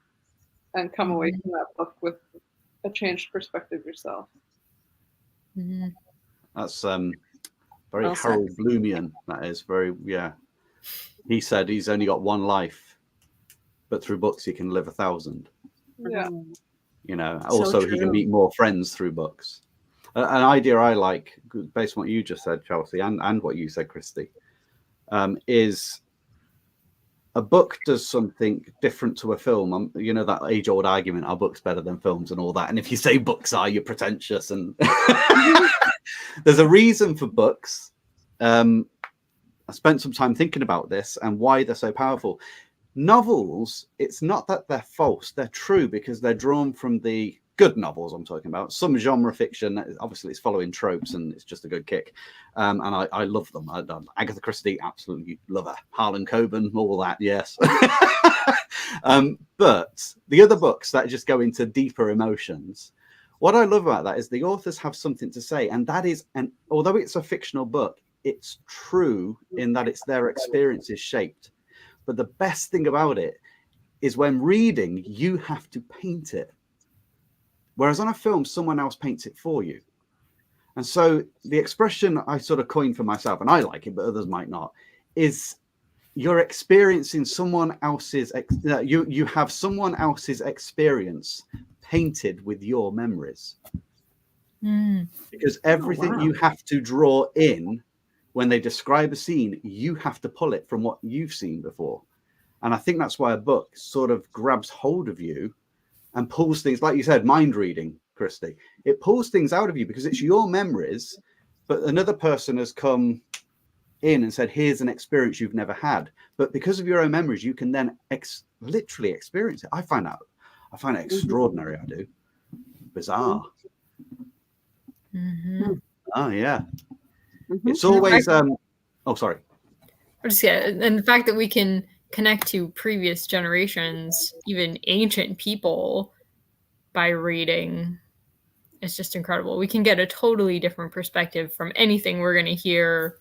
and come away from that book with a changed perspective yourself. Mm-hmm. That's very Well said. Harold Bloomian. That is very, yeah. He said he's only got one life, but through books he can live 1,000. Yeah. Also So he can true. meet more friends through books. An idea I like, based on what you just said, Chelsea, and what you said, Christy, is a book does something different to a film. That age-old argument, are books better than films and all that? And if you say books are, you're pretentious. And there's a reason for books. I spent some time thinking about this and why they're so powerful. Novels, it's not that they're false. They're true because they're drawn from the good novels I'm talking about. Some genre fiction, obviously, it's following tropes and it's just a good kick. And I love them. Agatha Christie, absolutely love her. Harlan Coben, all that, yes. But the other books that just go into deeper emotions, what I love about that is the authors have something to say. And that is, and although it's a fictional book, it's true in that it's their experiences shaped. But the best thing about it is when reading, you have to paint it. Whereas on a film, someone else paints it for you. And so the expression I sort of coined for myself, and I like it, but others might not, is you're experiencing someone else's, you have someone else's experience painted with your memories. Because everything you have to draw in when they describe a scene, you have to pull it from what you've seen before. And I think that's why a book sort of grabs hold of you and pulls things, like you said, mind reading, Christy. It pulls things out of you because it's your memories, but another person has come in and said, here's an experience you've never had. But because of your own memories, you can then literally experience it. I find it extraordinary. I do. Bizarre. Mm-hmm. Oh, yeah. It's always sorry. And the fact that we can connect to previous generations, even ancient people, by reading is just incredible. We can get a totally different perspective from anything we're going to hear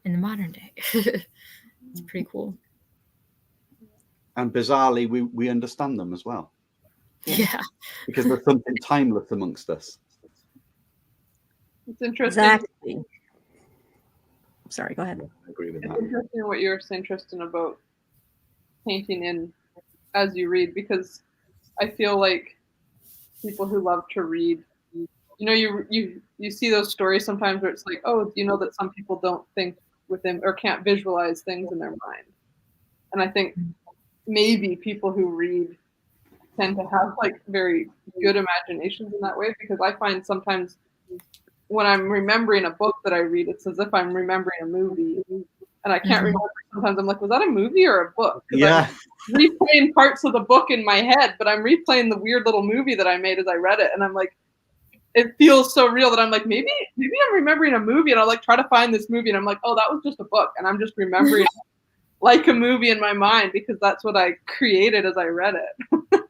in the modern day. It's pretty cool. And bizarrely, we understand them as well. Yeah. Because there's something timeless amongst us. It's interesting. Exactly. Sorry, go ahead. I agree with that. It's interesting what you were saying, Tristan, about painting in as you read, because I feel like people who love to read, you see those stories sometimes where it's like, oh, you know that some people don't think within or can't visualize things in their mind. And I think maybe people who read tend to have like very good imaginations in that way, because I find sometimes when I'm remembering a book that I read, it's as if I'm remembering a movie, and I can't remember. Sometimes I'm like, was that a movie or a book? Yeah. I'm replaying parts of the book in my head, but I'm replaying the weird little movie that I made as I read it, and I'm like, it feels so real that I'm like, maybe I'm remembering a movie, and I'll like try to find this movie, and I'm like, oh, that was just a book, and I'm just remembering like a movie in my mind because that's what I created as I read it.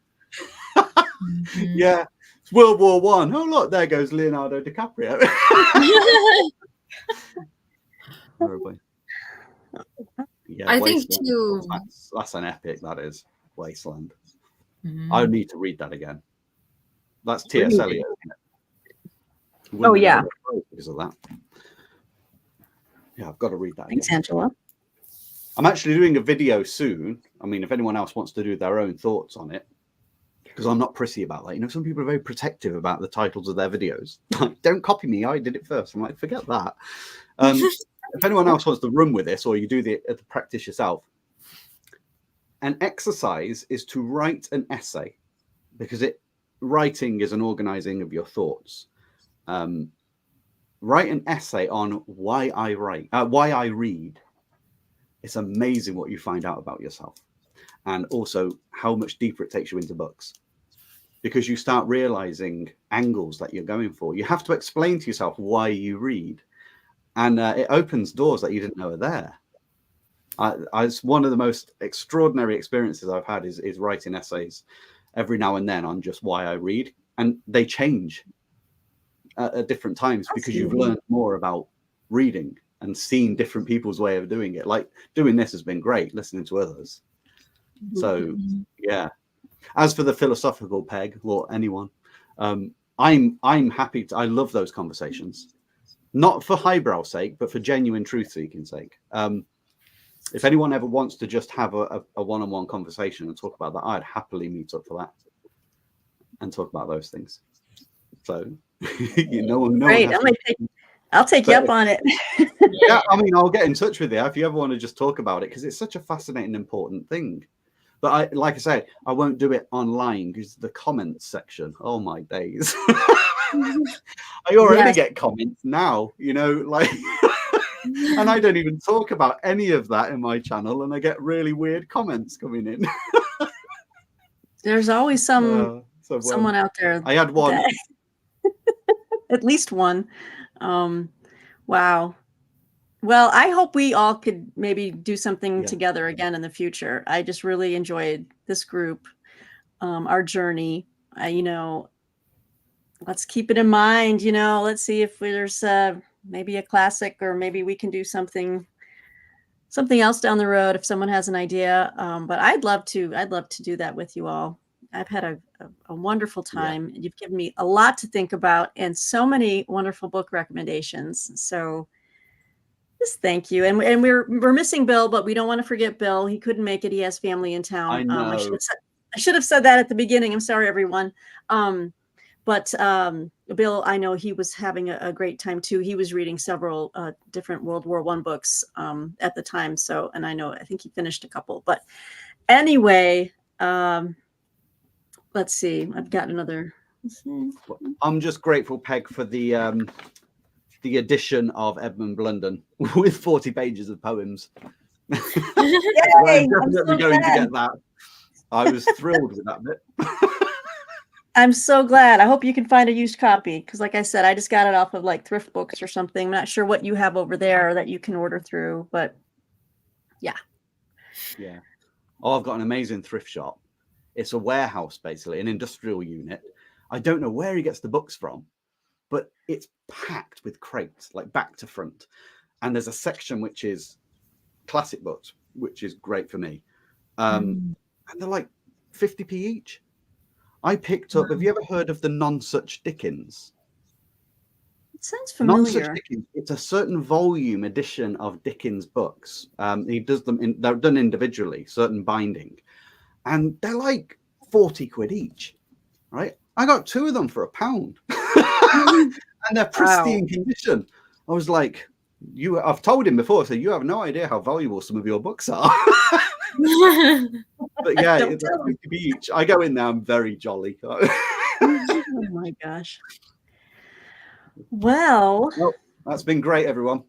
Yeah. It's World War One. Oh, look, there goes Leonardo DiCaprio. Yeah, I think Wasteland. too. That's an epic. That is Wasteland. Mm-hmm. I need to read that again. That's T.S. Eliot. Oh, yeah. Because of that. Yeah, I've got to read that Thanks, again. Angela. I'm actually doing a video soon. I mean, if anyone else wants to do their own thoughts on it, because I'm not prissy about that. Some people are very protective about the titles of their videos. Like, don't copy me. I did it first. I'm like, forget that. If anyone else wants to run with this, or you do the practice yourself, an exercise is to write an essay, because writing is an organizing of your thoughts. Write an essay on why I read. It's amazing what you find out about yourself, and also how much deeper it takes you into books, because you start realizing angles that you're going for. You have to explain to yourself why you read, and it opens doors that you didn't know are there. It's one of the most extraordinary experiences I've had is writing essays every now and then on just why I read, and they change. at different times because you've learned more about reading and seen different people's way of doing it. Like doing this has been great, listening to others. So yeah. As for the philosophical Peg or anyone, I'm happy to. I love those conversations, not for highbrow sake, but for genuine truth-seeking sake. If anyone ever wants to just have a one-on-one conversation and talk about that, I'd happily meet up for that and talk about those things. So Great. I'll take you up on it. Yeah, I mean, I'll get in touch with you if you ever want to just talk about it, because it's such a fascinating, important thing. But like I say, I won't do it online because the comments section, oh my days. I already get comments now, like, and I don't even talk about any of that in my channel, and I get really weird comments coming in. There's always someone out there. I had one. At least one. Wow. Well, I hope we all could maybe do something together again in the future. I just really enjoyed this group, our journey. Let's keep it in mind, let's see if there's maybe a classic, or maybe we can do something else down the road if someone has an idea. But I'd love to do that with you all. I've had a wonderful time. You've given me a lot to think about and so many wonderful book recommendations. So just thank you. And we're missing Bill, but we don't want to forget Bill. He couldn't make it. He has family in town. I know. I should have said that at the beginning. I'm sorry, everyone. But Bill, I know he was having a great time too. He was reading several different World War I books at the time. So, and I think he finished a couple. But anyway, let's see. I've got another. I'm just grateful, Peg, for the edition of Edmund Blunden with 40 pages of poems. Yay, I'm definitely going to get that. I was thrilled with that bit. I'm so glad. I hope you can find a used copy, because like I said, I just got it off of like Thrift Books or something. I'm not sure what you have over there that you can order through, but yeah. Oh, I've got an amazing thrift shop. It's a warehouse, basically, an industrial unit. I don't know where he gets the books from, but it's packed with crates, like back to front. And there's a section which is classic books, which is great for me. And they're like 50p each. I picked up, have you ever heard of the Nonsuch Dickens? It sounds familiar. Nonsuch Dickens, it's a certain volume edition of Dickens books. He does them, they're done individually, certain binding. And they're like 40 quid each, right? I got 2 of them for £1. And they're pristine condition. I was like, I've told him before, so you have no idea how valuable some of your books are. But yeah, it's 50p each. I go in there, I'm very jolly. Oh my gosh. Well, that's been great, everyone.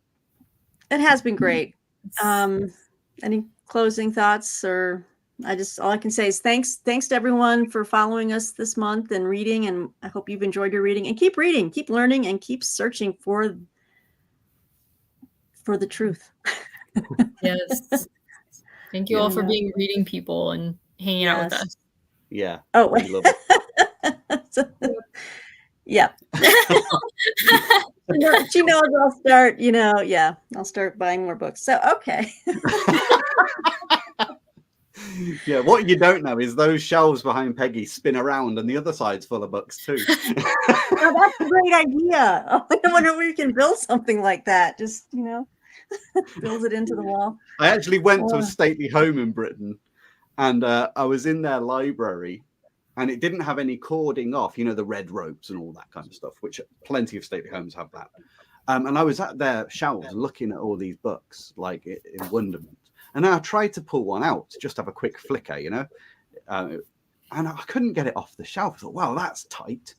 It has been great. Any closing thoughts? Or all I can say is thanks to everyone for following us this month and reading, and I hope you've enjoyed your reading, and keep reading, keep learning, and keep searching for the truth. Yes. Thank you all for being reading people and hanging out with us. Yeah. Oh, we love it. Yeah. She knows I'll start, I'll start buying more books. So, okay. Yeah, what you don't know is those shelves behind Peggy spin around and the other side's full of books too. Oh, that's a great idea. I wonder if we can build something like that. Just, build it into the wall. I actually went to a stately home in Britain, and I was in their library, and it didn't have any cording off, the red ropes and all that kind of stuff, which plenty of stately homes have that. And I was at their shelves looking at all these books, like in wonderment. And I tried to pull one out to just have a quick flicker, and I couldn't get it off the shelf. I thought, wow, that's tight.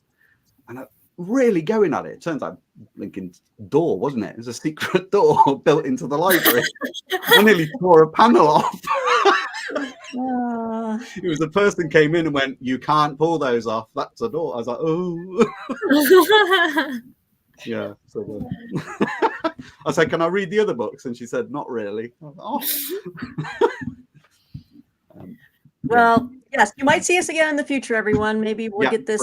And I really going at it. It turns out Lincoln's door, wasn't it? It was a secret door built into the library. I nearly tore a panel off. It was a person came in and went, "You can't pull those off. That's a door." I was like, "Oh." Yeah. So I said, "Can I read the other books?" And she said, "Not really." I was like, "Oh." Well, yes, you might see us again in the future, everyone. Maybe we'll get this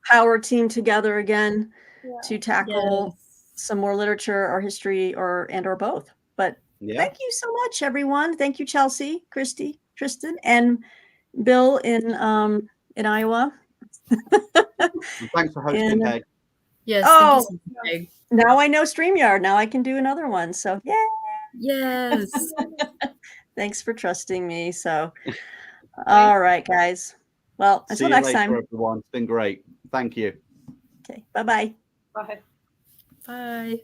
power team together again. to tackle some more literature or history or both. But thank you so much, everyone. Thank you, Chelsea, Christy, Tristan, and Bill in Iowa. Thanks for hosting, Peg. Yes. Oh, thank you so much, Peg. now I know StreamYard. Now I can do another one. So yeah. Yes. Thanks for trusting me. So, all right, guys. Well, until next time. Everyone. It's been great. Thank you. Okay. Bye-bye. Bye. Bye.